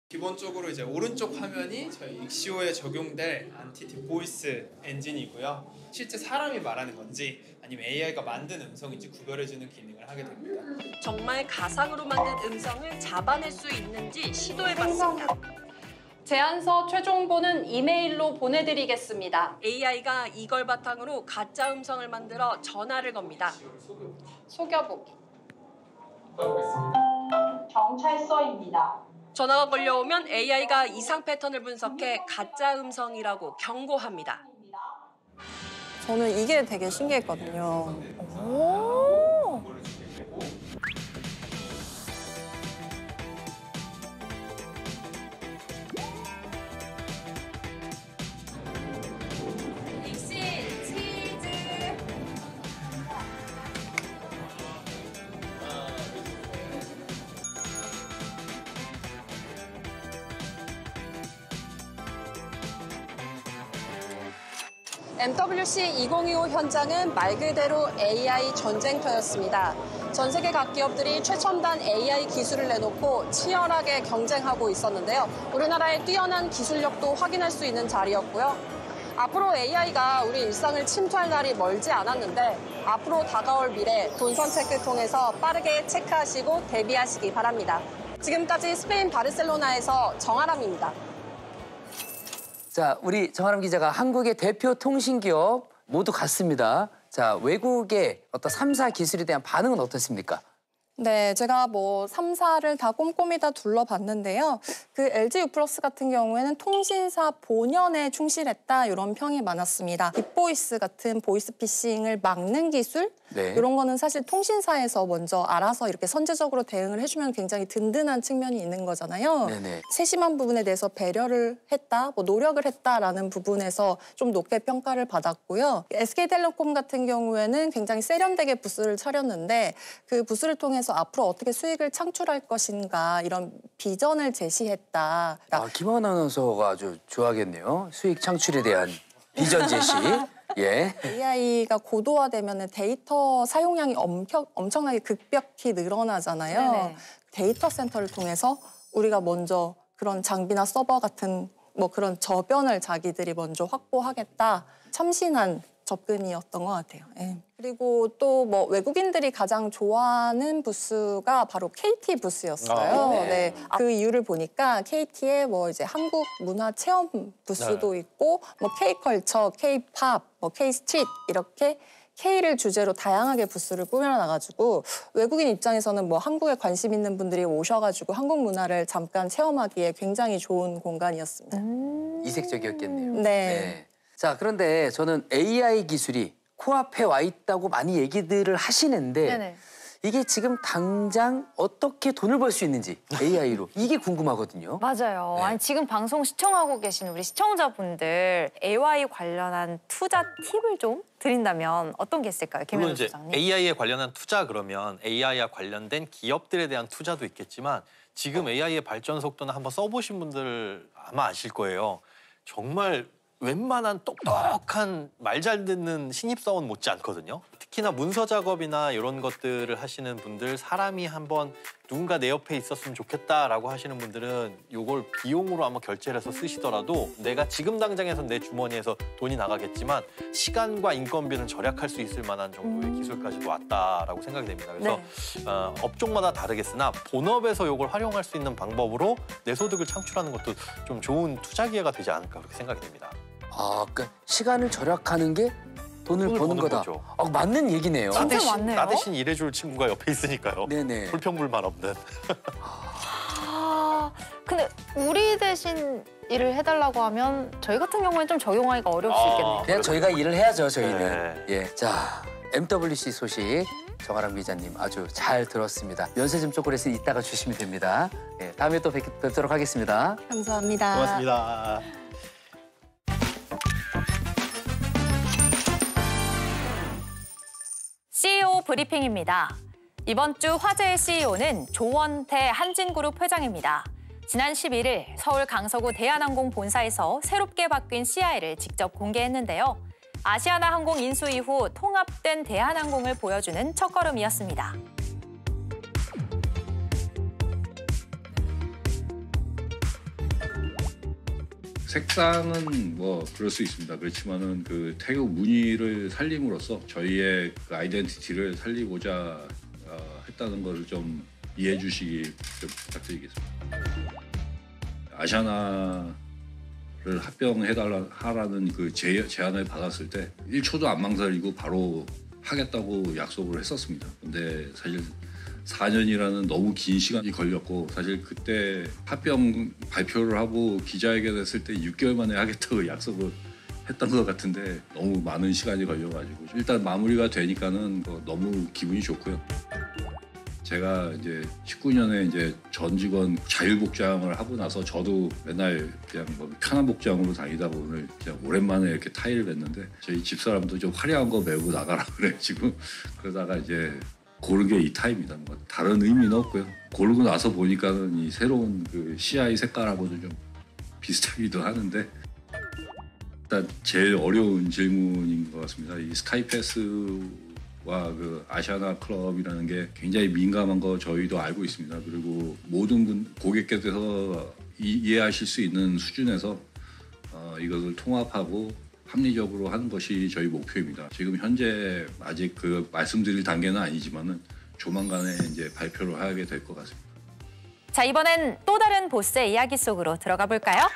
기본적으로 이제 오른쪽 화면이 저희 익시오에 적용될 안티티 보이스 엔진이고요. 실제 사람이 말하는 건지 아니면 AI가 만든 음성인지 구별해주는 기능을 하게 됩니다. 정말 가상으로 만든 음성을 잡아낼 수 있는지 시도해봤습니다. 제안서 최종본은 이메일로 보내드리겠습니다. AI가 이걸 바탕으로 가짜 음성을 만들어 전화를 겁니다. 속여보기. 경찰서입니다. 전화가 걸려오면 AI가 이상 패턴을 분석해 가짜 음성이라고 경고합니다. 저는 이게 되게 신기했거든요. MWC 2025 현장은 말 그대로 AI 전쟁터였습니다. 전 세계 각 기업들이 최첨단 AI 기술을 내놓고 치열하게 경쟁하고 있었는데요. 우리나라의 뛰어난 기술력도 확인할 수 있는 자리였고요. 앞으로 AI가 우리 일상을 침투할 날이 멀지 않았는데 앞으로 다가올 미래 돈선 체크 통해서 빠르게 체크하시고 대비하시기 바랍니다. 지금까지 스페인 바르셀로나에서 정아람입니다. 자, 우리 정아람 기자가 한국의 대표 통신기업 모두 갔습니다. 자, 외국의 어떤 3사 기술에 대한 반응은 어떻습니까? 네, 제가 뭐 3사를 다 꼼꼼히 다 둘러봤는데요. 그 LG U+ 같은 경우에는 통신사 본연에 충실했다 이런 평이 많았습니다. 딥보이스 같은 보이스피싱을 막는 기술 네. 이런 거는 사실 통신사에서 먼저 알아서 이렇게 선제적으로 대응을 해주면 굉장히 든든한 측면이 있는 거잖아요. 네네. 세심한 부분에 대해서 배려를 했다, 뭐 노력을 했다라는 부분에서 좀 높게 평가를 받았고요. SK텔레콤 같은 경우에는 굉장히 세련되게 부스를 차렸는데 그 부스를 통해서 앞으로 어떻게 수익을 창출할 것인가 이런 비전을 제시했다. 아, 김하은 아나운서가 아주 좋아하겠네요. 수익 창출에 대한 비전 제시. 예. AI가 고도화되면 데이터 사용량이 엄청나게 급격히 늘어나잖아요. 네네. 데이터 센터를 통해서 우리가 먼저 그런 장비나 서버 같은 뭐 그런 저변을 자기들이 먼저 확보하겠다. 참신한 접근이었던 것 같아요. 예. 그리고 또 뭐 외국인들이 가장 좋아하는 부스가 바로 KT 부스였어요. 네. 그 이유를 보니까 KT에 뭐 이제 한국 문화 체험 부스도 있고 뭐 K컬처, K팝, 뭐 K스트릿 이렇게 K를 주제로 다양하게 부스를 꾸며놔가지고 외국인 입장에서는 뭐 한국에 관심 있는 분들이 오셔가지고 한국 문화를 잠깐 체험하기에 굉장히 좋은 공간이었습니다. 이색적이었겠네요. 네. 자, 그런데 저는 AI 기술이 코앞에 와 있다고 많이 얘기들을 하시는데 네네. 이게 지금 당장 어떻게 돈을 벌 수 있는지 AI로 이게 궁금하거든요. 맞아요. 네. 아니, 지금 방송 시청하고 계신 우리 시청자분들 AI 관련한 투자 팁을 좀 드린다면 어떤 게 있을까요? 물론 김현우 이제 소장님. AI에 관련한 투자 그러면 AI와 관련된 기업들에 대한 투자도 있겠지만 지금 AI의 발전 속도는 한번 써보신 분들 아마 아실 거예요. 정말 웬만한 똑똑한 말 잘 듣는 신입사원 못지 않거든요. 특히 특히나 문서 작업이나 이런 것들을 하시는 분들, 사람이 한번 누군가 내 옆에 있었으면 좋겠다라고 하시는 분들은 이걸 비용으로 한번 결제를 해서 쓰시더라도 내가 지금 당장에서 내 주머니에서 돈이 나가겠지만 시간과 인건비는 절약할 수 있을 만한 정도의 기술까지도 왔다라고 생각이 됩니다. 그래서 업종마다 다르겠으나 본업에서 이걸 활용할 수 있는 방법으로 내 소득을 창출하는 것도 좀 좋은 투자 기회가 되지 않을까 그렇게 생각이 됩니다. 아, 그러니까 시간을 절약하는 게 돈을 버는 거다. 맞는 얘기네요. 나 대신 일해줄 친구가 옆에 있으니까요. 네네. 불평불만 없는. 근데 우리 대신 일을 해달라고 하면 저희 같은 경우에는 좀 적용하기가 어려울 수 있겠네요. 그냥 저희가 일을 해야죠, 저희는. 예. 자, MWC 소식 정아람 기자님 아주 잘 들었습니다. 면세점 초콜릿은 이따가 주시면 됩니다. 예, 다음에 또 뵙도록 하겠습니다. 감사합니다. 고맙습니다. CEO 브리핑입니다. 이번 주 화제의 CEO는 조원태 한진그룹 회장입니다. 지난 11일 서울 강서구 대한항공 본사에서 새롭게 바뀐 CI를 직접 공개했는데요. 아시아나항공 인수 이후 통합된 대한항공을 보여주는 첫걸음이었습니다. 색상은 뭐 그럴 수 있습니다. 그렇지만은 그 태국 무늬를 살림으로써 저희의 그 아이덴티티를 살리고자 했다는 것을 좀 이해해 주시기 좀 부탁드리겠습니다. 아시아나를 합병하라는 그 제안을 받았을 때 1초도 안 망설이고 바로 하겠다고 약속을 했었습니다. 근데 사실 4년이라는 너무 긴 시간이 걸렸고 사실 그때 합병 발표를 하고 기자회견 했을 때 6개월 만에 하겠다고 약속을 했던 것 같은데 너무 많은 시간이 걸려가지고 일단 마무리가 되니까는 너무 기분이 좋고요. 제가 이제 19년에 이제 전 직원 자율복장을 하고 나서 저도 맨날 그냥 뭐 편한 복장으로 다니다 보면 그냥 오랜만에 이렇게 타이를 맸는데 저희 집사람도 좀 화려한 거 메고 나가라 그래 지금 그러다가 이제 고른 게 이 타입니다. 뭐 다른 의미는 없고요. 고르고 나서 보니까는 이 새로운 그 CI 색깔하고도 좀 비슷하기도 하는데 일단 제일 어려운 질문인 것 같습니다. 이 스카이패스와 그 아시아나 클럽이라는 게 굉장히 민감한 거 저희도 알고 있습니다. 그리고 모든 고객께서 이해하실 수 있는 수준에서 이것을 통합하고 합리적으로 하는 것이 저희 목표입니다. 지금 현재 아직 그 말씀드릴 단계는 아니지만은 조만간에 이제 발표를 하게 될 것 같습니다. 자, 이번엔 또 다른 보스의 이야기 속으로 들어가 볼까요?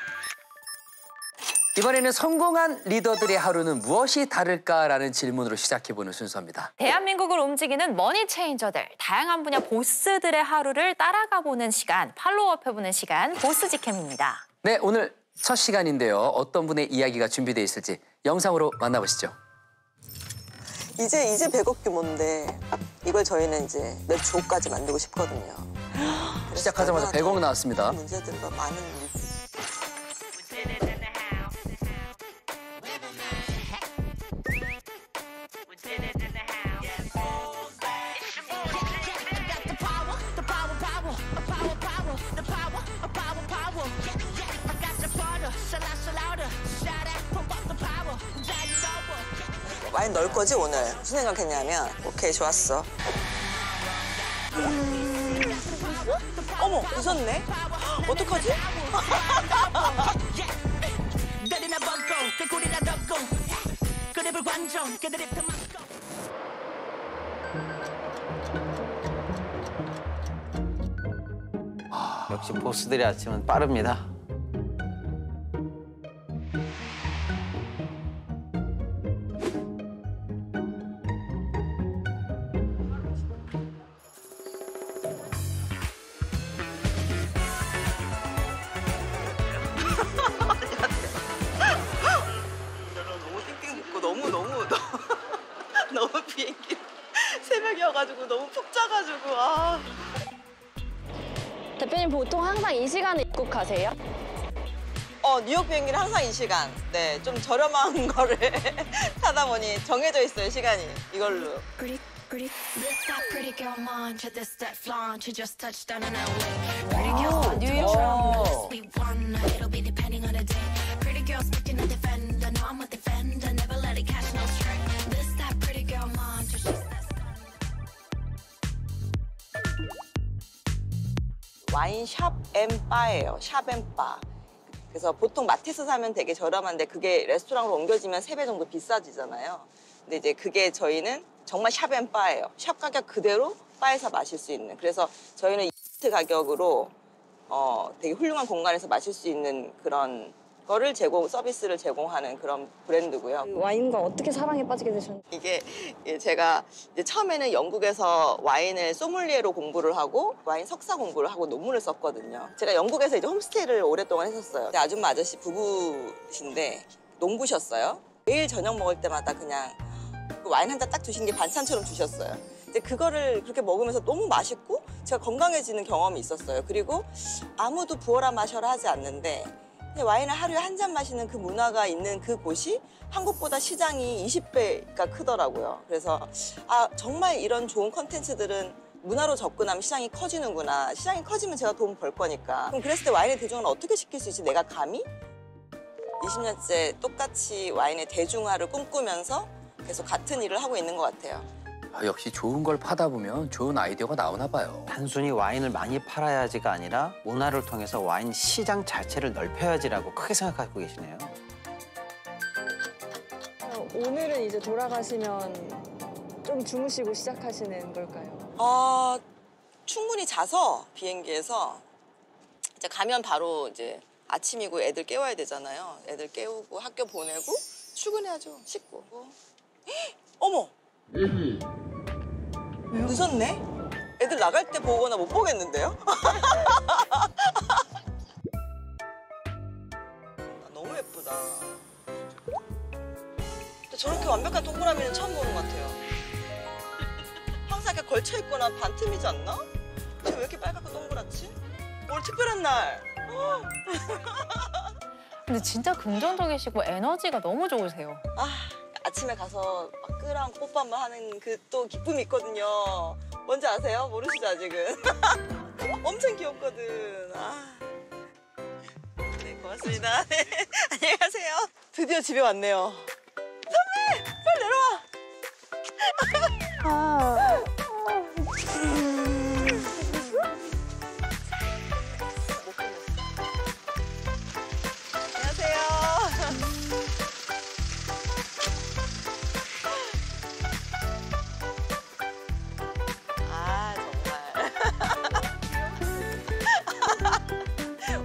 이번에는 성공한 리더들의 하루는 무엇이 다를까라는 질문으로 시작해보는 순서입니다. 대한민국을 움직이는 머니 체인저들, 다양한 분야 보스들의 하루를 따라가보는 시간, 팔로우업해보는 시간, 보스지캠입니다. 네, 오늘 첫 시간인데요. 어떤 분의 이야기가 준비되어 있을지 영상으로 만나보시죠. 이제 100억 규모인데 이걸 저희는 이제 몇 조까지 만들고 싶거든요. 시작하자마자 100억 나왔습니다. 문제들과 많은 많이 넣을 거지 오늘? 무슨 생각했냐면 오케이 좋았어. 어머 늦었네. 어떡하지? 역시 보스들의 아침은 빠릅니다. 너무 비행기 새벽이어가지고 너무 푹 자가지고 아. 대표님 보통 항상 이 시간에 입국하세요? 뉴욕 비행기는 항상 이 시간. 네, 좀 저렴한 거를 타다 보니 정해져 있어요 시간이 이걸로. 뉴욕. 와인샵 앤 바예요. 샵 앤 바. 그래서 보통 마트에서 사면 되게 저렴한데 그게 레스토랑으로 옮겨지면 3배 정도 비싸지잖아요. 근데 이제 그게 저희는 정말 샵 앤 바예요. 샵 가격 그대로 바에서 마실 수 있는. 그래서 저희는 이트 가격으로 되게 훌륭한 공간에서 마실 수 있는 그런 거를 서비스를 제공하는 그런 브랜드고요. 와인과 어떻게 사랑에 빠지게 되셨나요? 이게 제가 이제 처음에는 영국에서 와인을 소믈리에로 공부를 하고 와인 석사 공부를 하고 논문을 썼거든요. 제가 영국에서 이제 홈스테이를 오랫동안 했었어요. 아줌마 아저씨 부부신데 농부셨어요. 매일 저녁 먹을 때마다 그냥 그 와인 한 잔 딱 주신 게 반찬처럼 주셨어요. 근데 그거를 그렇게 먹으면서 너무 맛있고 제가 건강해지는 경험이 있었어요. 그리고 아무도 부어라 마셔라 하지 않는데 와인을 하루에 한 잔 마시는 그 문화가 있는 그곳이 한국보다 시장이 20배가 크더라고요. 그래서 정말 이런 좋은 콘텐츠들은 문화로 접근하면 시장이 커지는구나. 시장이 커지면 제가 돈 벌 거니까. 그럼 그랬을 때 와인의 대중화를 어떻게 시킬 수 있지? 내가 감히? 20년째 똑같이 와인의 대중화를 꿈꾸면서 계속 같은 일을 하고 있는 것 같아요. 역시 좋은 걸 파다 보면 좋은 아이디어가 나오나 봐요. 단순히 와인을 많이 팔아야지가 아니라 문화를 통해서 와인 시장 자체를 넓혀야지라고 크게 생각하고 계시네요. 오늘은 이제 돌아가시면 좀 주무시고 시작하시는 걸까요? 충분히 자서 비행기에서 이제 가면 바로 이제 아침이고 애들 깨워야 되잖아요. 애들 깨우고 학교 보내고 출근해야죠. 씻고. 어머! 늦었네? 애들 나갈 때 보거나 못 보겠는데요? 너무 예쁘다. 근데 저렇게 완벽한 동그라미는 처음 보는 것 같아요. 항상 이렇게 걸쳐있거나 반틈이지 않나? 쟤 왜 이렇게 빨갛고 동그랗지? 오늘 특별한 날. 근데 진짜 긍정적이시고 에너지가 너무 좋으세요. 아침에 가서 막 끌어안고 뽀뽀 한번 하는 그 또 기쁨이 있거든요. 뭔지 아세요? 모르시죠, 아직은? 엄청 귀엽거든. 네, 고맙습니다. 네, 안녕히 가세요. 드디어 집에 왔네요. 선배! 빨리 내려와!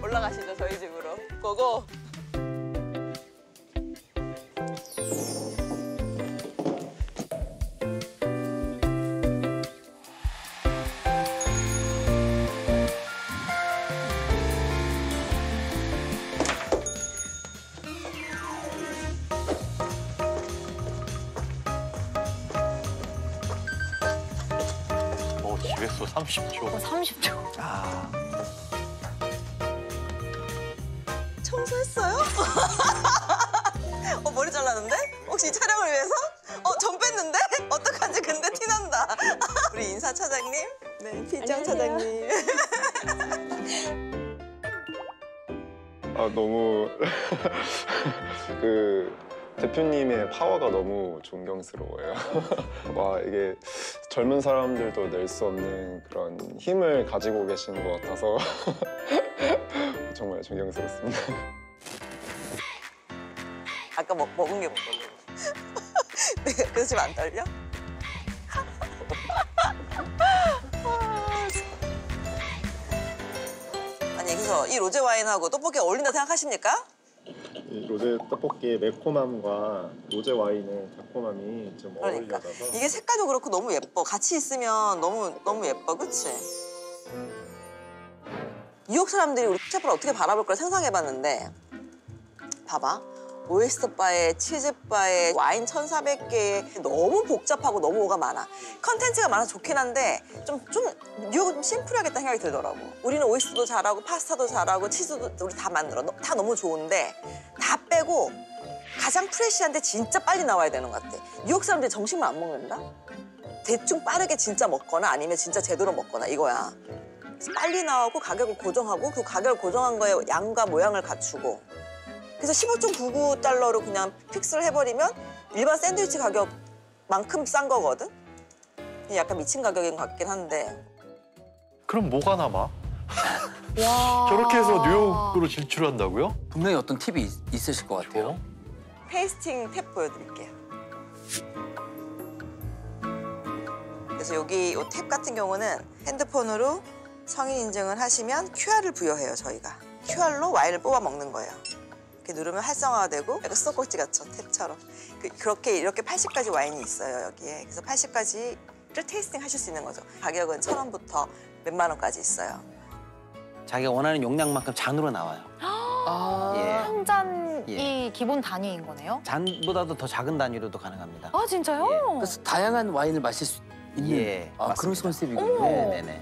올라가시죠, 저희 집으로. 고고! 집에서 30초. 30초. 청소했어요? 머리 잘랐는데? 혹시 이 촬영을 위해서? 전 뺐는데? 어떡하지? 근데 티난다. 우리 인사 차장님? 네, 필장 차장님. 너무 그 대표님의 파워가 너무 존경스러워요. 와, 이게 젊은 사람들도 낼 수 없는 그런 힘을 가지고 계신 것 같아서 정말 존경스럽습니다. 아까 먹은 게 먹었네. 그래서 지금 안 떨려? 아니, 그래서 이 로제 와인하고 떡볶이가 어울린다 생각하십니까? 이 로제 떡볶이의 매콤함과 로제 와인의 달콤함이 좀 어울려져서 이게 색깔도 그렇고 너무 예뻐. 같이 있으면 너무 예뻐, 그치? 뉴욕 사람들이 우리 셰프를 어떻게 바라볼 걸 상상해봤는데 봐봐. 오이스터바에 치즈바에 와인 1,400개에 너무 복잡하고 너무 뭐가 많아. 컨텐츠가 많아서 좋긴 한데 좀 뉴욕은 좀 심플하겠다 생각이 들더라고. 우리는 오이스터도 잘하고 파스타도 잘하고 치즈도 우리 다 만들어. 다 너무 좋은데 다 빼고 가장 프레시한데 진짜 빨리 나와야 되는 것 같아. 뉴욕 사람들이 점심을 안 먹는다? 대충 빠르게 진짜 먹거나 아니면 진짜 제대로 먹거나 이거야. 빨리 나오고 가격을 고정하고 그 가격을 고정한 거에 양과 모양을 갖추고 그래서 15.99달러로 그냥 픽스를 해버리면 일반 샌드위치 가격만큼 싼 거거든? 약간 미친 가격인 것 같긴 한데 그럼 뭐가 남아? 저렇게 해서 뉴욕으로 진출한다고요? 분명히 어떤 팁이 있으실 것 같아요. 테이스팅 탭 보여드릴게요. 그래서 여기 이 탭 같은 경우는 핸드폰으로 성인 인증을 하시면 QR을 부여해요, 저희가. QR로 와인을 뽑아 먹는 거예요. 이렇게 누르면 활성화가 되고 약간 수도꼭지 같죠, 탭처럼. 그렇게 이렇게 80가지 와인이 있어요, 여기에. 그래서 80가지를 테이스팅 하실 수 있는 거죠. 가격은 1,000원부터 몇만 원까지 있어요. 자기가 원하는 용량만큼 잔으로 나와요. 한 잔이 기본 단위인 거네요? 잔보다도 더 작은 단위로도 가능합니다. 아 진짜요? 그래서 다양한 와인을 마실 수 있는 그런 컨셉이군요. 네네네.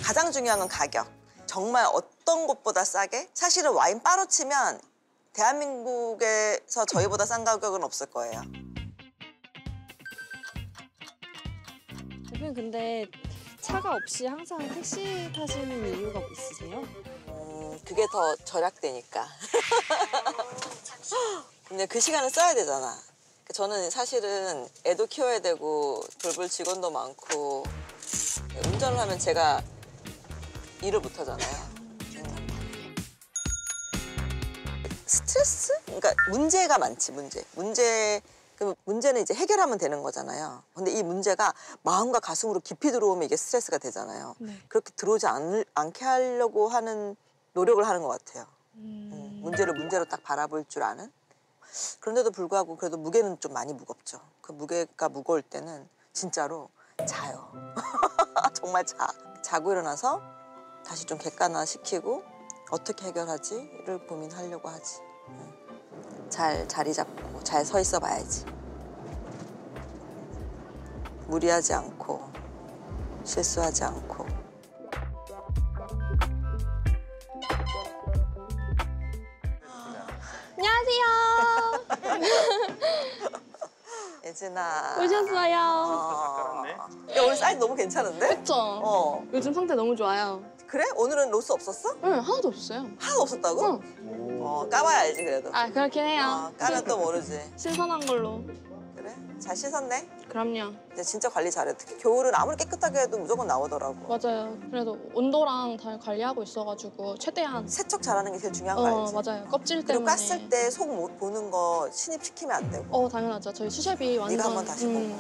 가장 중요한 건 가격. 정말 어떤 곳보다 싸게? 사실은 와인 바로 치면 대한민국에서 저희보다 싼 가격은 없을 거예요. 대표님 근데 차가 없이 항상 택시 타시는 이유가 있으세요? 그게 더 절약되니까. 근데 그 시간을 써야 되잖아. 저는 사실은 애도 키워야 되고 돌볼 직원도 많고 운전을 하면 제가 일을 못 하잖아요. 스트레스? 그러니까 문제가 많지, 문제는 이제 해결하면 되는 거잖아요. 근데 이 문제가 마음과 가슴으로 깊이 들어오면 이게 스트레스가 되잖아요. 네. 그렇게 들어오지 않게 하려고 하는 노력을 하는 것 같아요. 문제를 문제로 딱 바라볼 줄 아는? 그런데도 불구하고 그래도 무게는 좀 많이 무겁죠. 그 무게가 무거울 때는 진짜로 자요. 정말 자고 일어나서 다시 좀 객관화시키고 어떻게 해결하지를 고민하려고 하지. 잘 자리 잡고 잘 서 있어 봐야지. 무리하지 않고 실수하지 않고. 안녕하세요. 예진아. 오셨어요. 야, 오늘 사이즈 너무 괜찮은데? 그쵸? 요즘 상태 너무 좋아요. 그래? 오늘은 로스 없었어? 응, 하나도 없어요. 하나도 없었다고? 까봐야 알지 그래도. 아, 그렇긴 해요. 까면 또 모르지. 신선한 걸로. 그래? 잘 씻었네? 그럼요. 이제 진짜 관리 잘해. 특히 겨울은 아무리 깨끗하게 해도 무조건 나오더라고. 맞아요. 그래도 온도랑 다 관리하고 있어가지고 최대한 세척 잘하는 게 제일 중요한 거 알지? 맞아요. 껍질 그리고 때문에. 깠을 때 속 못 보는 거 신입시키면 안 되고. 당연하죠. 저희 수제비 완전. 네가 한번 다시 보고.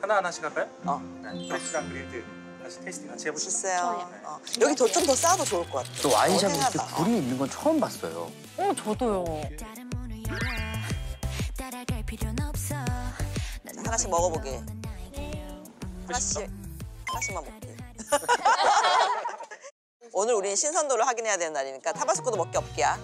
하나씩 할까요? 프레시랑 그릴드 다시 테이스팅 같이 해보시죠. 글쎄요. 여기 좀 더 쌓아도 좋을 것 같아. 또 와인샵에 이렇게 생하다. 불이 있는 건 처음 봤어요. 저도요. 하나씩 먹어보게. 하나씩만 먹게. 오늘 우린 신선도를 확인해야 되는 날이니까 타바스코도 먹기 없기야.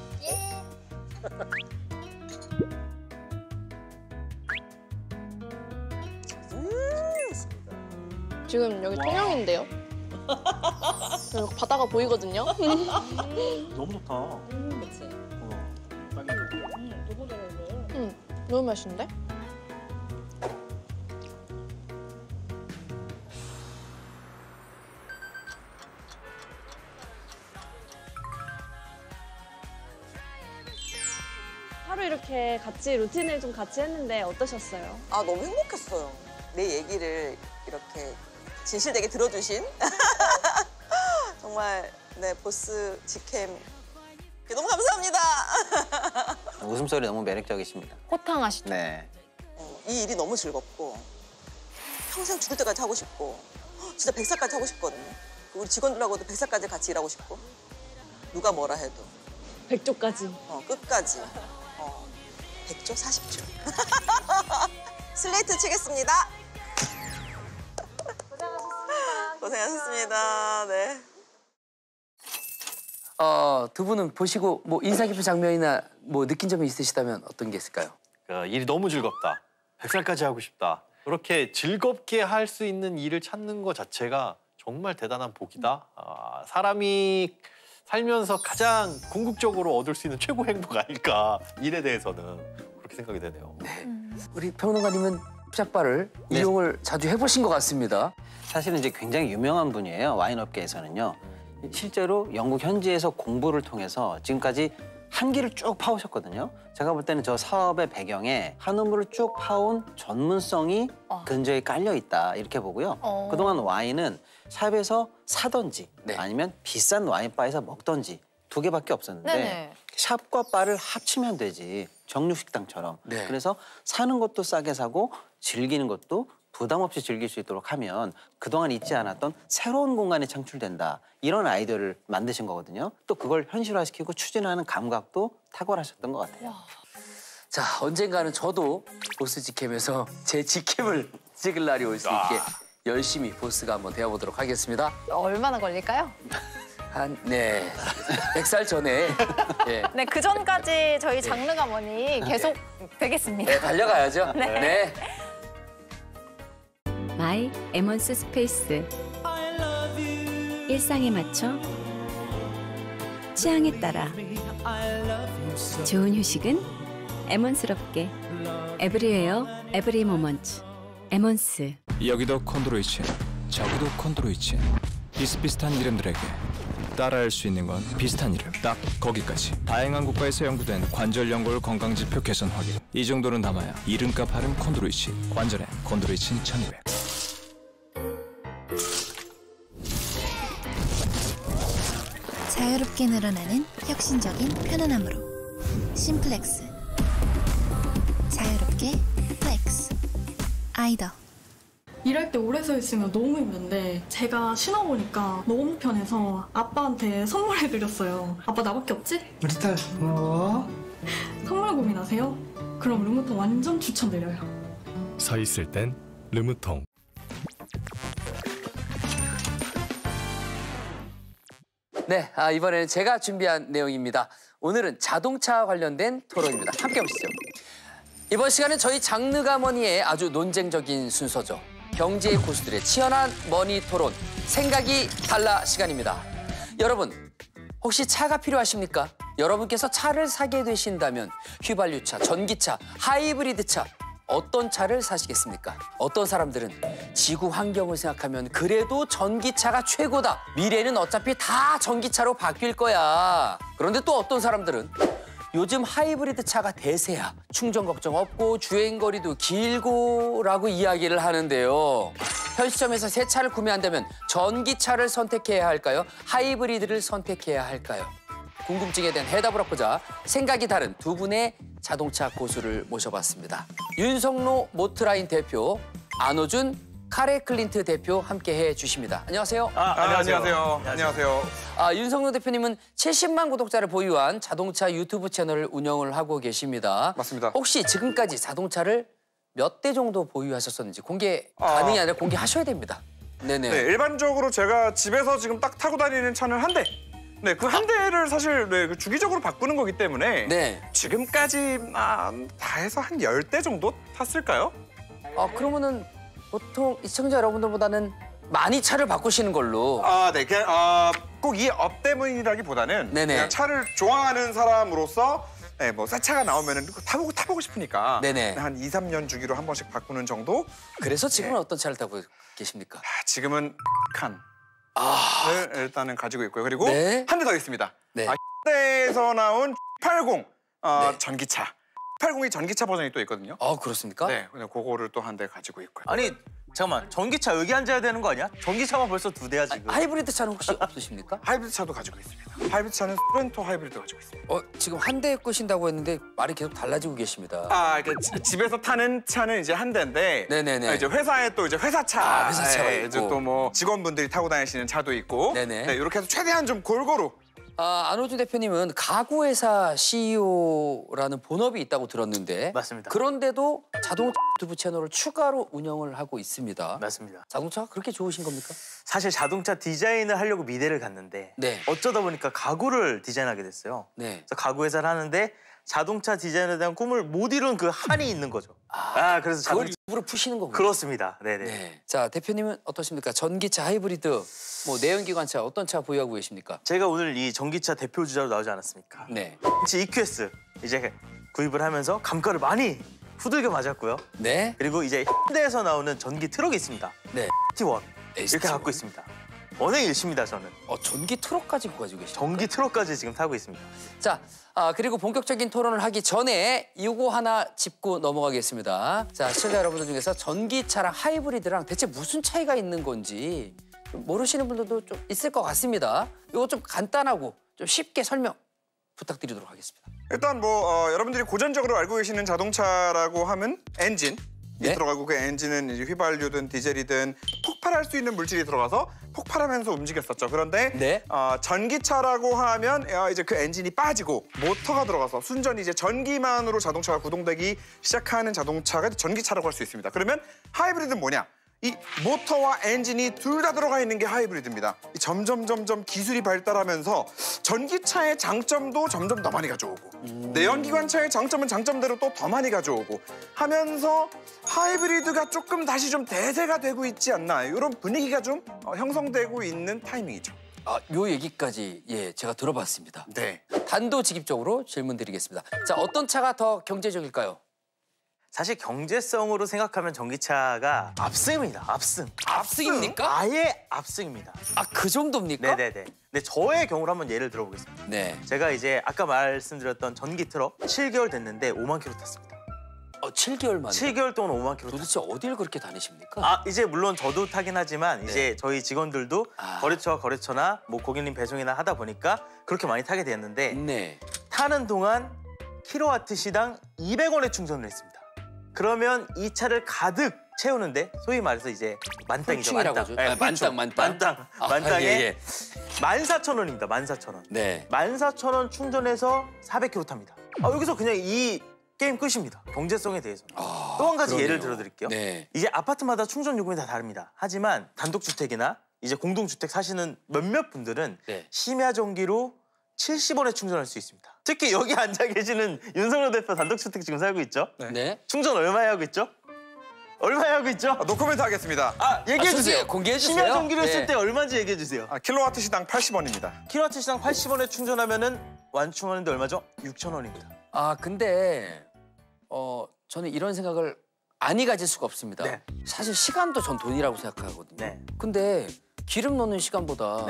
지금 여기 통영인데요. 여기 바다가 보이거든요. 너무 좋다. 그치? 너무 맛있는데? 하루 이렇게 같이 루틴을 좀 같이 했는데 어떠셨어요? 아, 너무 행복했어요. 내 얘기를 이렇게 진실되게 들어주신 정말 내 보스 직캠 너무 감사합니다. 웃음소리 너무 매력적이십니다. 호탕하시죠? 네. 이 일이 너무 즐겁고 평생 죽을 때까지 하고 싶고 진짜 100살까지 하고 싶거든요. 우리 직원들하고도 100살까지 같이 일하고 싶고 누가 뭐라 해도 100조까지. 끝까지. 100조? 40조. 슬레이트 치겠습니다. 고생하셨습니다. 네. 두 분은 보시고 뭐 인상 깊은 장면이나 뭐 느낀 점이 있으시다면 어떤 게 있을까요? 일이 너무 즐겁다. 100살까지 하고 싶다. 그렇게 즐겁게 할 수 있는 일을 찾는 것 자체가 정말 대단한 복이다. 사람이 살면서 가장 궁극적으로 얻을 수 있는 최고 행복 아닐까. 일에 대해서는 그렇게 생각이 되네요. 우리 평론가님은 샵바를 이용을 자주 해보신 것 같습니다. 사실은 이제 굉장히 유명한 분이에요. 와인 업계에서는요. 실제로 영국 현지에서 공부를 통해서 지금까지 한기를 쭉 파오셨거든요. 제가 볼 때는 저 사업의 배경에 한우물을 쭉 파온 전문성이 근저에 깔려 있다 이렇게 보고요. 그동안 와인은 샵에서 사든지 아니면 비싼 와인바에서 먹든지 두 개밖에 없었는데 네네. 샵과 바를 합치면 되지. 정육식당처럼. 그래서 사는 것도 싸게 사고 즐기는 것도 부담 없이 즐길 수 있도록 하면 그동안 있지 않았던 새로운 공간이 창출된다. 이런 아이디어를 만드신 거거든요. 또 그걸 현실화시키고 추진하는 감각도 탁월하셨던 것 같아요. 자, 언젠가는 저도 보스 직캠에서 제 직캠을 찍을 날이 올 수 있게 열심히 보스가 한번 되어보도록 하겠습니다. 얼마나 걸릴까요? 네, 100살 전에. 예. 네, 그 전까지 저희 장르가머니 계속 되겠습니다. 네, 달려가야죠. 네. 네. 마이 에먼스 스페이스. 일상에 맞춰 취향에 따라 좋은 휴식은 에먼스럽게 에브리웨어 에브리 모먼트 에먼스. 여기도 콘드로이친, 저기도 콘드로이친. 비슷비슷한 이름들에게 따라할 수 있는 건 비슷한 이름, 딱 거기까지. 다양한 국가에서 연구된 관절 연골 건강지표 개선 확인. 이 정도는 담아야 이름값 하는 콘드로이친. 관절엔 콘드로이친 1200. 자유롭게 늘어나는 혁신적인 편안함으로 심플렉스. 자유롭게 플렉스. 아이더. 일할 때 오래 서 있으면 너무 힘든데 제가 신어보니까 너무 편해서 아빠한테 선물해드렸어요. 아빠 나밖에 없지? 우리 딸 고마워. 선물 고민하세요? 그럼 르무통 완전 추천드려요. 서 있을 땐 르무통. 네, 이번에는 제가 준비한 내용입니다. 오늘은 자동차 관련된 토론입니다. 함께 보시죠. 이번 시간은 저희 장르가머니의 아주 논쟁적인 순서죠. 경제의 고수들의 치열한 머니 토론, 생각이 달라 시간입니다. 여러분, 혹시 차가 필요하십니까? 여러분께서 차를 사게 되신다면 휘발유차, 전기차, 하이브리드차 어떤 차를 사시겠습니까? 어떤 사람들은 지구 환경을 생각하면 그래도 전기차가 최고다. 미래는 어차피 다 전기차로 바뀔 거야. 그런데 또 어떤 사람들은 요즘 하이브리드 차가 대세야. 충전 걱정 없고 주행거리도 길고 라고 이야기를 하는데요. 편의점에서 새 차를 구매한다면 전기차를 선택해야 할까요? 하이브리드를 선택해야 할까요? 궁금증에 대한 해답을 얻고자 생각이 다른 두 분의 자동차 고수를 모셔봤습니다. 윤성로 모트라인 대표, 안호준 카레클린트 대표 함께해 주십니다. 안녕하세요. 안녕하세요. 안녕하세요. 윤성로 대표님은 70만 구독자를 보유한 자동차 유튜브 채널을 운영을 하고 계십니다. 맞습니다. 혹시 지금까지 자동차를 몇 대 정도 보유하셨었는지 공개 가능이 아니라 공개하셔야 됩니다. 네네. 네, 일반적으로 제가 집에서 지금 딱 타고 다니는 차는 한 대. 네, 그 한 대를 사실 주기적으로 바꾸는 거기 때문에 지금까지 다 해서 한 10대 정도 탔을까요? 그러면은 보통 시청자 여러분들보다는 많이 차를 바꾸시는 걸로. 네, 그냥 꼭 이 업 때문이라기보다는 그냥 차를 좋아하는 사람으로서 뭐 새 차가 나오면은 타보고 싶으니까 한 2, 3년 주기로 한 번씩 바꾸는 정도. 그래서 지금은 어떤 차를 타고 계십니까? 지금은 칸. 일단은 가지고 있고요. 그리고 한 대 더 있습니다. 현대에서 나온 80 전기차. 80이 전기차 버전이 또 있거든요. 그렇습니까? 네, 그거를 또 한 대 가지고 있고요. 아니, 잠깐만. 전기차 여기 앉아야 되는 거 아니야? 전기차만 벌써 2대야, 지금. 하이브리드 차는 혹시 없으십니까? 하이브리드 차도 가지고 있습니다. 하이브리드 차는 소렌토 하이브리드 가지고 있습니다. 지금 한 대 끄신다고 했는데 말이 계속 달라지고 계십니다. 그러니까 집에서 타는 차는 이제 한 대인데 이제 회사에 또 이제 회사차. 회사차가 있고. 이제 또 뭐 직원분들이 타고 다니시는 차도 있고. 이렇게 해서 최대한 좀 골고루. 안호준 대표님은 가구회사 CEO라는 본업이 있다고 들었는데 맞습니다. 그런데도 자동차 유튜브 채널을 추가로 운영을 하고 있습니다. 맞습니다. 자동차가 그렇게 좋으신 겁니까? 사실 자동차 디자인을 하려고 미대를 갔는데 어쩌다 보니까 가구를 디자인하게 됐어요. 그래서 가구 회사를 하는데 자동차 디자인에 대한 꿈을 못 이룬 그 한이 있는 거죠. 그래서 그걸 일부러 푸시는 거군요. 그렇습니다. 네네. 자, 대표님은 어떠십니까? 전기차, 하이브리드, 뭐 내연기관차 어떤 차 보유하고 계십니까? 제가 오늘 이 전기차 대표 주자로 나오지 않았습니까? 네. EQS 이제 구입을 하면서 감가를 많이 후들겨 맞았고요. 네. 그리고 이제 현대에서 나오는 전기 트럭이 있습니다. 네. ST1 이렇게 갖고 있습니다. 언행 일십니다, 저는. 전기 트럭까지 가지고 계시죠? 전기 트럭까지 지금 타고 있습니다. 자, 그리고 본격적인 토론을 하기 전에 이거 하나 짚고 넘어가겠습니다. 자, 시청자 여러분들 중에서 전기차랑 하이브리드랑 대체 무슨 차이가 있는 건지 모르시는 분들도 좀 있을 것 같습니다. 이거 좀 간단하고 좀 쉽게 설명 부탁드리도록 하겠습니다. 일단 뭐 여러분들이 고전적으로 알고 계시는 자동차라고 하면 엔진 이 들어가고 그 엔진은 이제 휘발유든 디젤이든 폭발할 수 있는 물질이 들어가서 폭발하면서 움직였었죠. 그런데 전기차라고 하면 이제 그 엔진이 빠지고 모터가 들어가서 순전히 이제 전기만으로 자동차가 구동되기 시작하는 자동차가 전기차라고 할 수 있습니다. 그러면 하이브리드는 뭐냐? 이 모터와 엔진이 둘 다 들어가 있는 게 하이브리드입니다. 점점 기술이 발달하면서 전기차의 장점도 점점 더 많이 가져오고 내연기관차의 장점은 장점대로 또 더 많이 가져오고 하면서 하이브리드가 조금 다시 좀 대세가 되고 있지 않나 이런 분위기가 좀 형성되고 있는 타이밍이죠. 요 얘기까지 제가 들어봤습니다. 네. 단도직입적으로 질문드리겠습니다. 자, 어떤 차가 더 경제적일까요? 사실 경제성으로 생각하면 전기차가 압승입니다. 압승. 압승입니까? 아예 압승입니다. 그 정도입니까? 네네네. 근데 저의 경우로 한번 예를 들어보겠습니다. 네. 제가 이제 아까 말씀드렸던 전기 트럭 7개월 됐는데 5만 킬로 탔습니다. 7개월 만에? 7개월 동안 5만 킬로 도대체 어딜 그렇게 다니십니까? 이제 물론 저도 타긴 하지만 이제 저희 직원들도 거래처와 거래처나 뭐 고객님 배송이나 하다 보니까 그렇게 많이 타게 되었는데 타는 동안 킬로와트 시당 200원에 충전을 했습니다. 그러면 이 차를 가득 채우는데 소위 말해서 이제 만땅이죠. 만땅에 14,000원입니다. 14,000원. 네. 14,000원 충전해서 400km 탑니다. 여기서 그냥 이 게임 끝입니다. 경제성에 대해서는. 또 한 가지 그러네요. 예를 들어드릴게요. 네. 이제 아파트마다 충전 요금이 다 다릅니다. 하지만 단독주택이나 이제 공동주택 사시는 몇몇 분들은 심야 전기로 70원에 충전할 수 있습니다. 특히 여기 앉아 계시는 윤석열 대표 단독주택 지금 살고 있죠? 네. 충전 얼마에 하고 있죠? 얼마에 하고 있죠? 노코멘트 하겠습니다. 얘기해 주세요. 공개해 주세요. 심야 전기로 했을 때 얼마인지 얘기해 주세요. 킬로와트 시당 80원입니다. 킬로와트 시당 80원에 충전하면은 완충하는데 얼마죠? 6,000원입니다. 근데 저는 이런 생각을 아니 가질 수가 없습니다. 사실 시간도 전 돈이라고 생각하거든요. 근데 기름 넣는 시간보다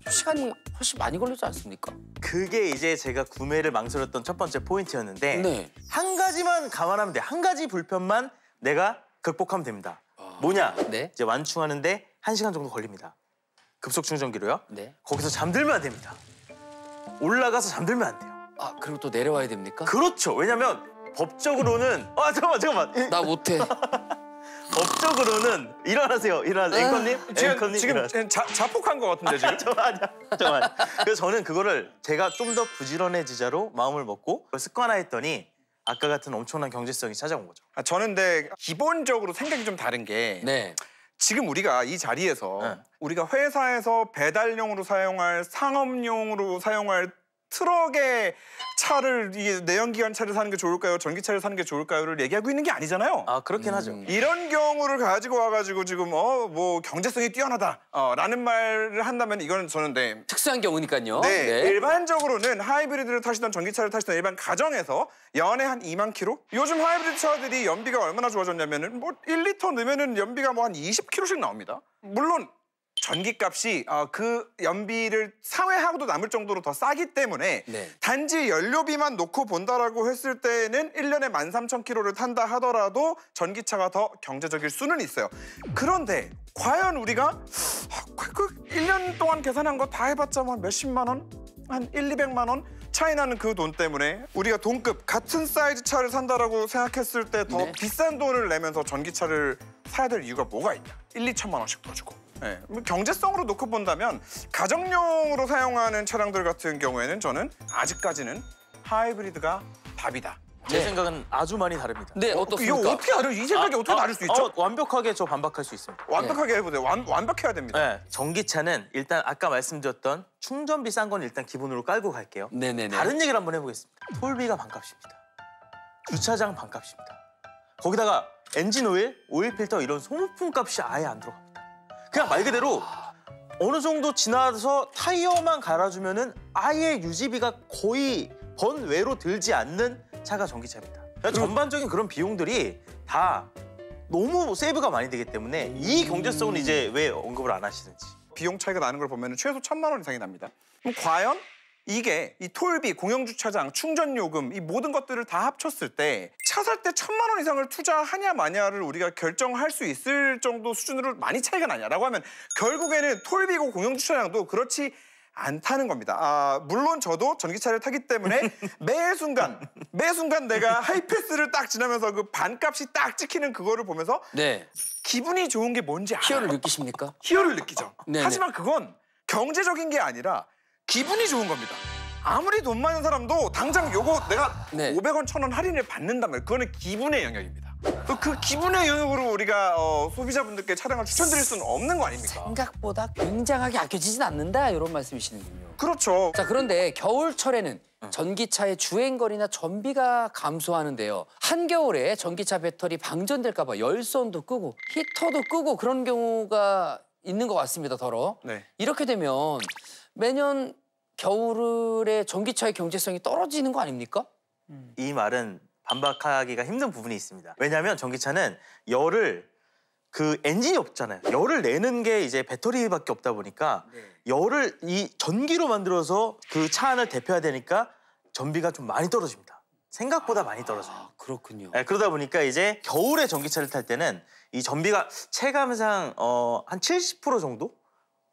시간이 훨씬 많이 걸리지 않습니까? 그게 이제 제가 구매를 망설였던 첫 번째 포인트였는데 한 가지만 감안하면 돼. 한 가지 불편만 내가 극복하면 됩니다. 뭐냐? 이제 완충하는데 1시간 정도 걸립니다. 급속 충전기로요. 거기서 잠들면 안 됩니다. 올라가서 잠들면 안 돼요. 그리고 또 내려와야 됩니까? 그렇죠. 왜냐면 법적으로는 잠깐만. 나 못해. 법적으로는 일어나세요. 앵커님. 지금 자폭한 것 같은데 지금. 잠깐만. 그래서 저는 그거를 제가 좀 더 부지런해지자로 마음을 먹고 습관화했더니 아까 같은 엄청난 경제성이 찾아온 거죠. 저는 근데 기본적으로 생각이 좀 다른 게 지금 우리가 이 자리에서 우리가 회사에서 배달용으로 사용할 상업용으로 사용할 트럭의 차를 이게 내연기관 차를 사는 게 좋을까요? 전기차를 사는 게 좋을까요?를 얘기하고 있는 게 아니잖아요. 그렇긴 하죠. 이런 경우를 가지고 와가지고 지금 뭐 경제성이 뛰어나다라는 말을 한다면 이거는 저는 특수한 경우니까요. 일반적으로는 하이브리드를 타시던 전기차를 타시던 일반 가정에서 연에 한 2만 킬로? 요즘 하이브리드 차들이 연비가 얼마나 좋아졌냐면은 뭐 1리터 넣으면은 연비가 뭐 한 20킬로씩 나옵니다. 물론 전기값이 그 연비를 사회하고도 남을 정도로 더 싸기 때문에 단지 연료비만 놓고 본다라고 했을 때는 1년에 13,000km를 탄다 하더라도 전기차가 더 경제적일 수는 있어요. 그런데 과연 우리가 그 1년 동안 계산한 거 다 해봤자 한 몇십만 원? 한 1,200만 원? 차이 나는 그 돈 때문에 우리가 동급 같은 사이즈 차를 산다라고 생각했을 때 더 비싼 돈을 내면서 전기차를 사야 될 이유가 뭐가 있냐? 1-2천만 원씩 더 주고. 경제성으로 놓고 본다면 가정용으로 사용하는 차량들 같은 경우에는 저는 아직까지는 하이브리드가 답이다. 제 생각은 아주 많이 다릅니다. 어떻습니까? 이거 어떻게 알아요? 이 생각이 어떻게 다를 수 있죠? 완벽하게 저 반박할 수 있습니다. 완벽하게 해보세요. 완벽해야 됩니다. 전기차는 일단 아까 말씀드렸던 충전비 싼 건 일단 기본으로 깔고 갈게요. 다른 얘기를 한번 해보겠습니다. 톨비가 반값입니다. 주차장 반값입니다. 거기다가 엔진 오일, 오일 필터 이런 소모품 값이 아예 안 들어갑니다. 그냥 말 그대로 어느 정도 지나서 타이어만 갈아주면은 아예 유지비가 거의 번외로 들지 않는 차가 전기차입니다. 그러니까 전반적인 그런 비용들이 다 너무 세이브가 많이 되기 때문에 이 경제성은 이제 왜 언급을 안 하시는지. 비용 차이가 나는 걸 보면 최소 1,000만 원 이상이 납니다. 그럼 과연 이게 이 톨비, 공영주차장, 충전요금 이 모든 것들을 다 합쳤을 때 차 살 때 1,000만 원 이상을 투자하냐 마냐를 우리가 결정할 수 있을 정도 수준으로 많이 차이가 나냐라고 하면 결국에는 톨비고 공영주차장도 그렇지 않다는 겁니다. 물론 저도 전기차를 타기 때문에 매 순간 내가 하이패스를 딱 지나면서 그 반값이 딱 찍히는 그거를 보면서 네. 기분이 좋은 게 뭔지 알아요. 희열을 느끼십니까? 희열을 느끼죠. 네네. 하지만 그건 경제적인 게 아니라 기분이 좋은 겁니다. 아무리 돈 많은 사람도 당장 요거 내가 500원, 1,000원 할인을 받는다면 그거는 기분의 영역입니다. 그 기분의 영역으로 우리가 소비자분들께 차량을 추천드릴 수는 없는 거 아닙니까? 생각보다 굉장하게 아껴지진 않는다 이런 말씀이시는군요. 그렇죠. 자, 그런데 겨울철에는 전기차의 주행거리나 전비가 감소하는데요. 한겨울에 전기차 배터리 방전될까 봐 열선도 끄고 히터도 끄고 그런 경우가 있는 것 같습니다, 더러. 네. 이렇게 되면 매년 겨울에 전기차의 경제성이 떨어지는 거 아닙니까? 이 말은 반박하기가 힘든 부분이 있습니다. 왜냐하면 전기차는 열을 그 엔진이 없잖아요. 열을 내는 게 이제 배터리밖에 없다 보니까 열을 이 전기로 만들어서 그 차 안을 대표해야 되니까 전비가 좀 많이 떨어집니다. 생각보다 많이 떨어져요. 그렇군요. 네, 그러다 보니까 이제 겨울에 전기차를 탈 때는 이 전비가 체감상 한 70% 정도?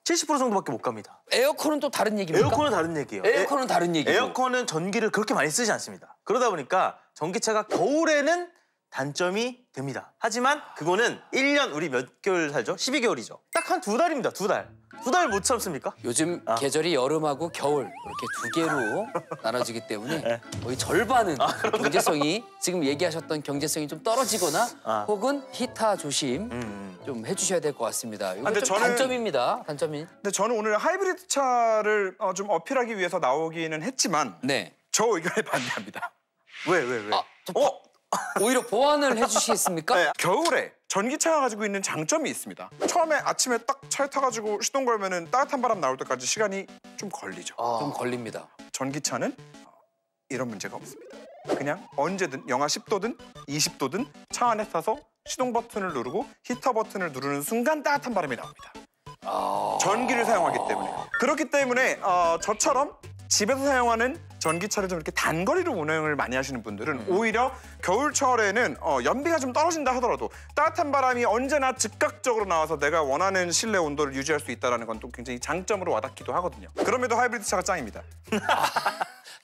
70% 정도밖에 못 갑니다. 에어컨은 또 다른 얘기입니까? 에어컨은 다른 얘기예요. 에어컨은 다른 얘기고. 에어컨은 전기를 그렇게 많이 쓰지 않습니다. 그러다 보니까 전기차가 겨울에는 단점이 됩니다. 하지만 그거는 1년 우리 몇 개월 살죠? 12개월이죠. 딱 한 2달입니다. 2달. 2달 못 참습니까? 요즘 계절이 여름하고 겨울 이렇게 두 개로 나눠지기 때문에 거의 절반은 경제성이 지금 얘기하셨던 경제성이 좀 떨어지거나 혹은 히터 조심 좀 해주셔야 될 것 같습니다. 이거 좀 단점입니다. 단점이. 근데 저는 오늘 하이브리드 차를 좀 어필하기 위해서 나오기는 했지만 저 의견에 반대합니다. 왜? 오히려 보완을 해주시겠습니까? 네, 겨울에 전기차가 가지고 있는 장점이 있습니다. 처음에 아침에 딱 차에 타가지고 시동 걸면은 따뜻한 바람 나올 때까지 시간이 좀 걸리죠. 좀 걸립니다. 전기차는 이런 문제가 없습니다. 그냥 언제든 영하 10도든 20도든 차 안에 타서 시동 버튼을 누르고 히터 버튼을 누르는 순간 따뜻한 바람이 나옵니다. 전기를 사용하기 때문에. 그렇기 때문에 저처럼 집에서 사용하는 전기차를 좀 이렇게 단거리로 운행을 많이 하시는 분들은 오히려 겨울철에는 연비가 좀 떨어진다 하더라도 따뜻한 바람이 언제나 즉각적으로 나와서 내가 원하는 실내 온도를 유지할 수 있다는 건 또 굉장히 장점으로 와닿기도 하거든요. 그럼에도 하이브리드 차가 짱입니다.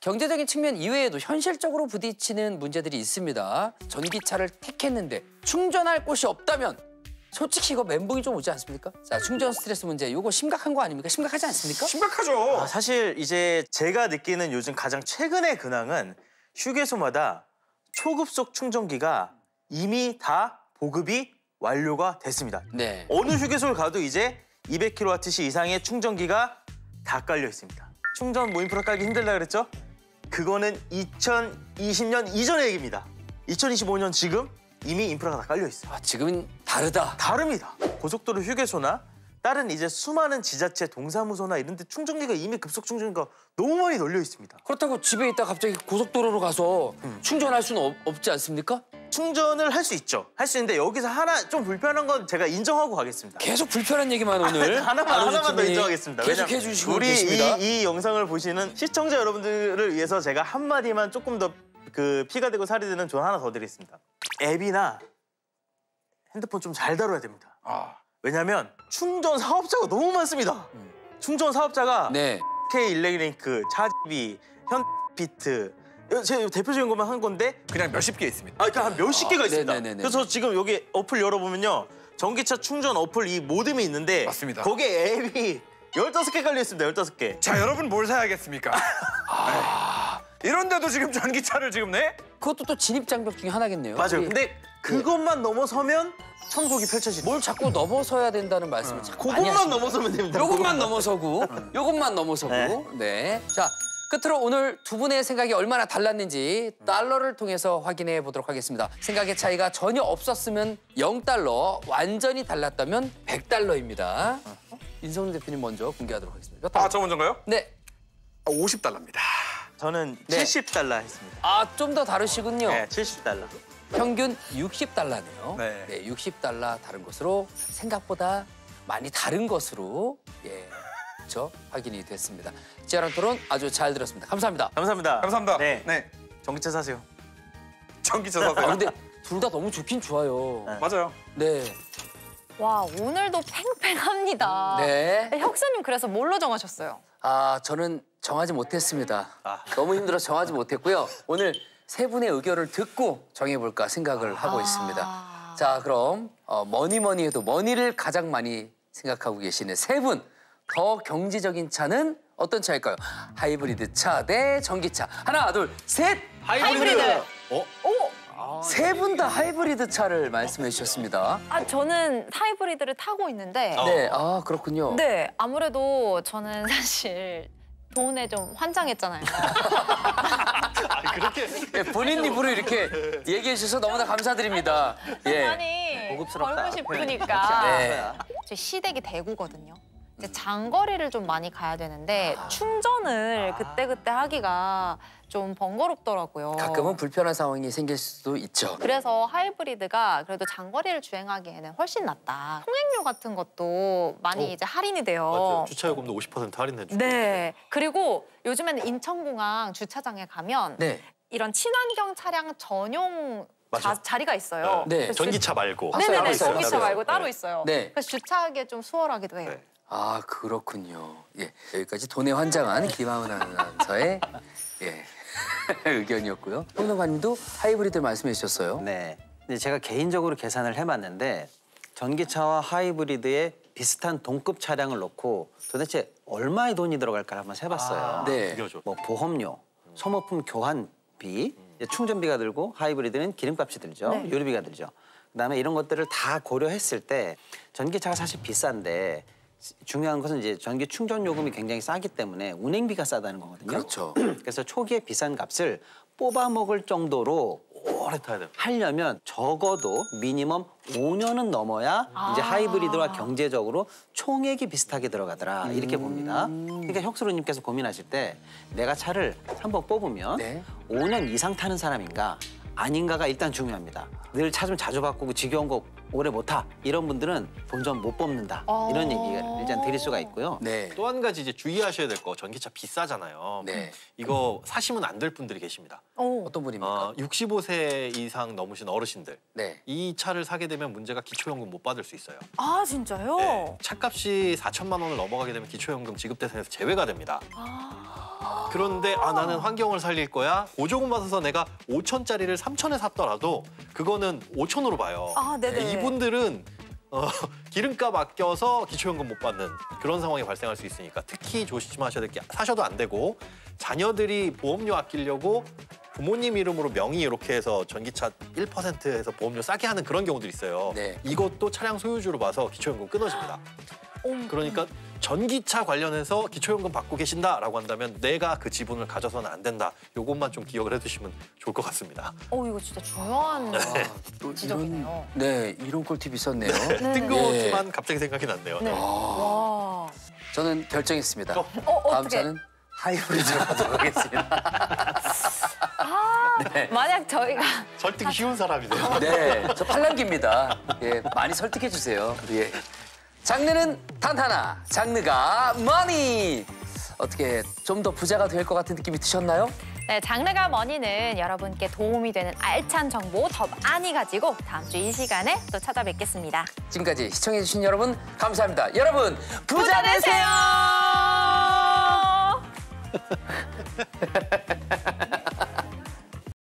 경제적인 측면 이외에도 현실적으로 부딪히는 문제들이 있습니다. 전기차를 택했는데 충전할 곳이 없다면 솔직히 이거 멘붕이 좀 오지 않습니까? 자, 충전 스트레스 문제, 이거 심각한 거 아닙니까? 심각하지 않습니까? 심각하죠. 사실 이제 제가 느끼는 요즘 가장 최근의 근황은 휴게소마다 초급속 충전기가 이미 다 보급이 완료가 됐습니다. 네. 어느 휴게소를 가도 이제 200kWh 이상의 충전기가 다 깔려 있습니다. 충전 인프라 깔기 힘들다 그랬죠? 그거는 2020년 이전의 얘기입니다. 2025년 지금 이미 인프라가 다 깔려 있어요. 지금은 다르다. 다릅니다. 고속도로 휴게소나 다른 이제 수많은 지자체 동사무소나 이런 데 충전기가 이미 급속 충전기가 너무 많이 널려 있습니다. 그렇다고 집에 있다 갑자기 고속도로로 가서 충전할 수는 없지 않습니까? 충전을 할 수 있죠. 할 수 있는데 여기서 하나 좀 불편한 건 제가 인정하고 가겠습니다. 계속 불편한 얘기만 오늘 하나만 더 인정하겠습니다. 계속 해주시고 우리 계십니다. 이 영상을 보시는 시청자 여러분들을 위해서 제가 한마디만 조금 더 피가 되고 살이 되는 조언 하나 더 드리겠습니다. 앱이나 핸드폰 좀 잘 다뤄야 됩니다. 왜냐하면 충전 사업자가 너무 많습니다. 충전 사업자가 K 일렉링크, 차지비, 현비트 제 대표적인 것만 한 건데 그냥 몇십 개 있습니다. 그러니까 한 몇십 개가 있습니다. 네네네네. 그래서 지금 여기 어플 열어보면요. 전기차 충전 어플 이 모뎀이 있는데 맞습니다. 거기에 앱이 15개 깔려 있습니다. 15개. 자, 여러분 뭘 사야겠습니까? 이런데도 지금 전기차를 지금 그것도 또 진입장벽 중에 하나겠네요. 맞아요. 근데 그것만 넘어서면 천국이 펼쳐지죠. 뭘 자꾸 넘어서야 된다는 말씀을 자꾸 많이 그것만 하십니다. 넘어서면 됩니다. 요것만 넘어서고 요것만 넘어서고 네. 자, 끝으로 오늘 두 분의 생각이 얼마나 달랐는지 달러를 통해서 확인해 보도록 하겠습니다. 생각의 차이가 전혀 없었으면 0달러, 완전히 달랐다면 100달러입니다. 인성훈 대표님 먼저 공개하도록 하겠습니다. 몇 달러? 저 먼저인가요? 네. 50달러입니다. 저는 70달러 했습니다. 좀 더 다르시군요. 네, 70달러. 평균 60달러네요. 네, 60달러 다른 것으로 생각보다 많이 다른 것으로 그렇죠? 확인이 됐습니다. 치열한 토론 아주 잘 들었습니다. 감사합니다. 감사합니다. 감사합니다. 네. 전기차 사세요. 전기차 사세요. 근데 둘 다 너무 좋긴 좋아요. 맞아요. 네. 와, 오늘도 팽팽합니다. 네. 혁수님 그래서 뭘로 정하셨어요? 저는 정하지 못했습니다. 너무 힘들어서 정하지 못했고요. 오늘 세 분의 의견을 듣고 정해볼까 생각을 하고 있습니다. 자, 그럼 뭐니 해도 머니를 가장 많이 생각하고 계시는 세 분. 더 경제적인 차는 어떤 차일까요? 하이브리드 차 대 전기차. 하나, 둘, 셋! 하이브리드! 세 분 다 하이브리드 차를 말씀해 주셨습니다. 저는 하이브리드를 타고 있는데. 네, 그렇군요. 네, 아무래도 저는 사실 돈에 좀 환장했잖아요. 그렇게 본인 입으로 이렇게 얘기해 주셔서 너무나 감사드립니다. 아니, 고급스럽다. 벌고 싶으니까. 네. 제 시댁이 대구거든요. 이제 장거리를 좀 많이 가야 되는데 충전을 그때그때 하기가 좀 번거롭더라고요. 가끔은 불편한 상황이 생길 수도 있죠. 그래서 하이브리드가 그래도 장거리를 주행하기에는 훨씬 낫다. 통행료 같은 것도 많이 이제 할인이 돼요. 맞아요. 주차요금도 50% 할인해주고. 네. 그리고 요즘에는 인천공항 주차장에 가면 이런 친환경 차량 전용 자리가 있어요. 네. 전기차 말고. 네네네. 전기차 말고 따로 있어요. 네. 그래서 주차하기에 좀 수월하기도 해요. 그렇군요. 여기까지 돈에 환장한 김하은 아나운서의 의견이었고요. 평론가님도 하이브리드 말씀해 주셨어요. 네. 근데 제가 개인적으로 계산을 해봤는데 전기차와 하이브리드의 비슷한 동급 차량을 놓고 도대체 얼마의 돈이 들어갈까 한번 세봤어요. 뭐 보험료, 소모품 교환비, 충전비가 들고 하이브리드는 기름값이 들죠. 유류비가 들죠. 그다음에 이런 것들을 다 고려했을 때 전기차가 사실 비싼데 중요한 것은 이제 전기 충전 요금이 굉장히 싸기 때문에 운행비가 싸다는 거거든요. 그렇죠. 그래서 초기에 비싼 값을 뽑아 먹을 정도로 오래 타야 돼요. 하려면 적어도 미니멈 5년은 넘어야 이제 하이브리드와 경제적으로 총액이 비슷하게 들어가더라 이렇게 봅니다. 그러니까 혁수로님께서 고민하실 때 내가 차를 한번 뽑으면 5년 이상 타는 사람인가 아닌가가 일단 중요합니다. 늘 차 좀 자주 바꾸고 지겨운 거 오래 못 타. 이런 분들은 본전 못 뽑는다. 이런 얘기를 일단 드릴 수가 있고요. 또 한 가지 이제 주의하셔야 될 거 전기차 비싸잖아요. 이거 사시면 안 될 분들이 계십니다. 어떤 분입니까? 65세 이상 넘으신 어르신들. 이 차를 사게 되면 문제가 기초연금 못 받을 수 있어요. 아, 진짜요? 차값이 4천만 원을 넘어가게 되면 기초연금 지급 대상에서 제외가 됩니다. 그런데 나는 환경을 살릴 거야. 보조금 받아서 내가 5천짜리를 3천에 샀더라도 그거는 5천으로 봐요. 이분들은 기름값 아껴서 기초연금 못 받는 그런 상황이 발생할 수 있으니까 특히 조심하셔야 될 게 사셔도 안 되고 자녀들이 보험료 아끼려고 부모님 이름으로 명의 이렇게 해서 전기차 1%에서 보험료 싸게 하는 그런 경우들이 있어요. 이것도 차량 소유주로 봐서 기초연금 끊어집니다. 그러니까 전기차 관련해서 기초연금 받고 계신다라고 한다면 내가 그 지분을 가져서는 안 된다. 이것만 좀 기억을 해두시면 좋을 것 같습니다. 이거 진짜 중요한 지적이네요. 이런 꿀팁이 있었네요. 뜬금없지만 갑자기 생각이 났네요. 와. 저는 결정했습니다. 다음 어떻게? 차는 하이브리드로 가도록 하겠습니다. 만약 저희가 설득이 쉬운 사람이네요. 저 팔랑귀입니다. 많이 설득해 주세요. 장르는 단 하나, 장르가 머니. 어떻게 좀 더 부자가 될 것 같은 느낌이 드셨나요? 네, 장르가 머니는 여러분께 도움이 되는 알찬 정보 더 많이 가지고 다음 주 이 시간에 또 찾아뵙겠습니다. 지금까지 시청해 주신 여러분 감사합니다. 여러분 부자 되세요.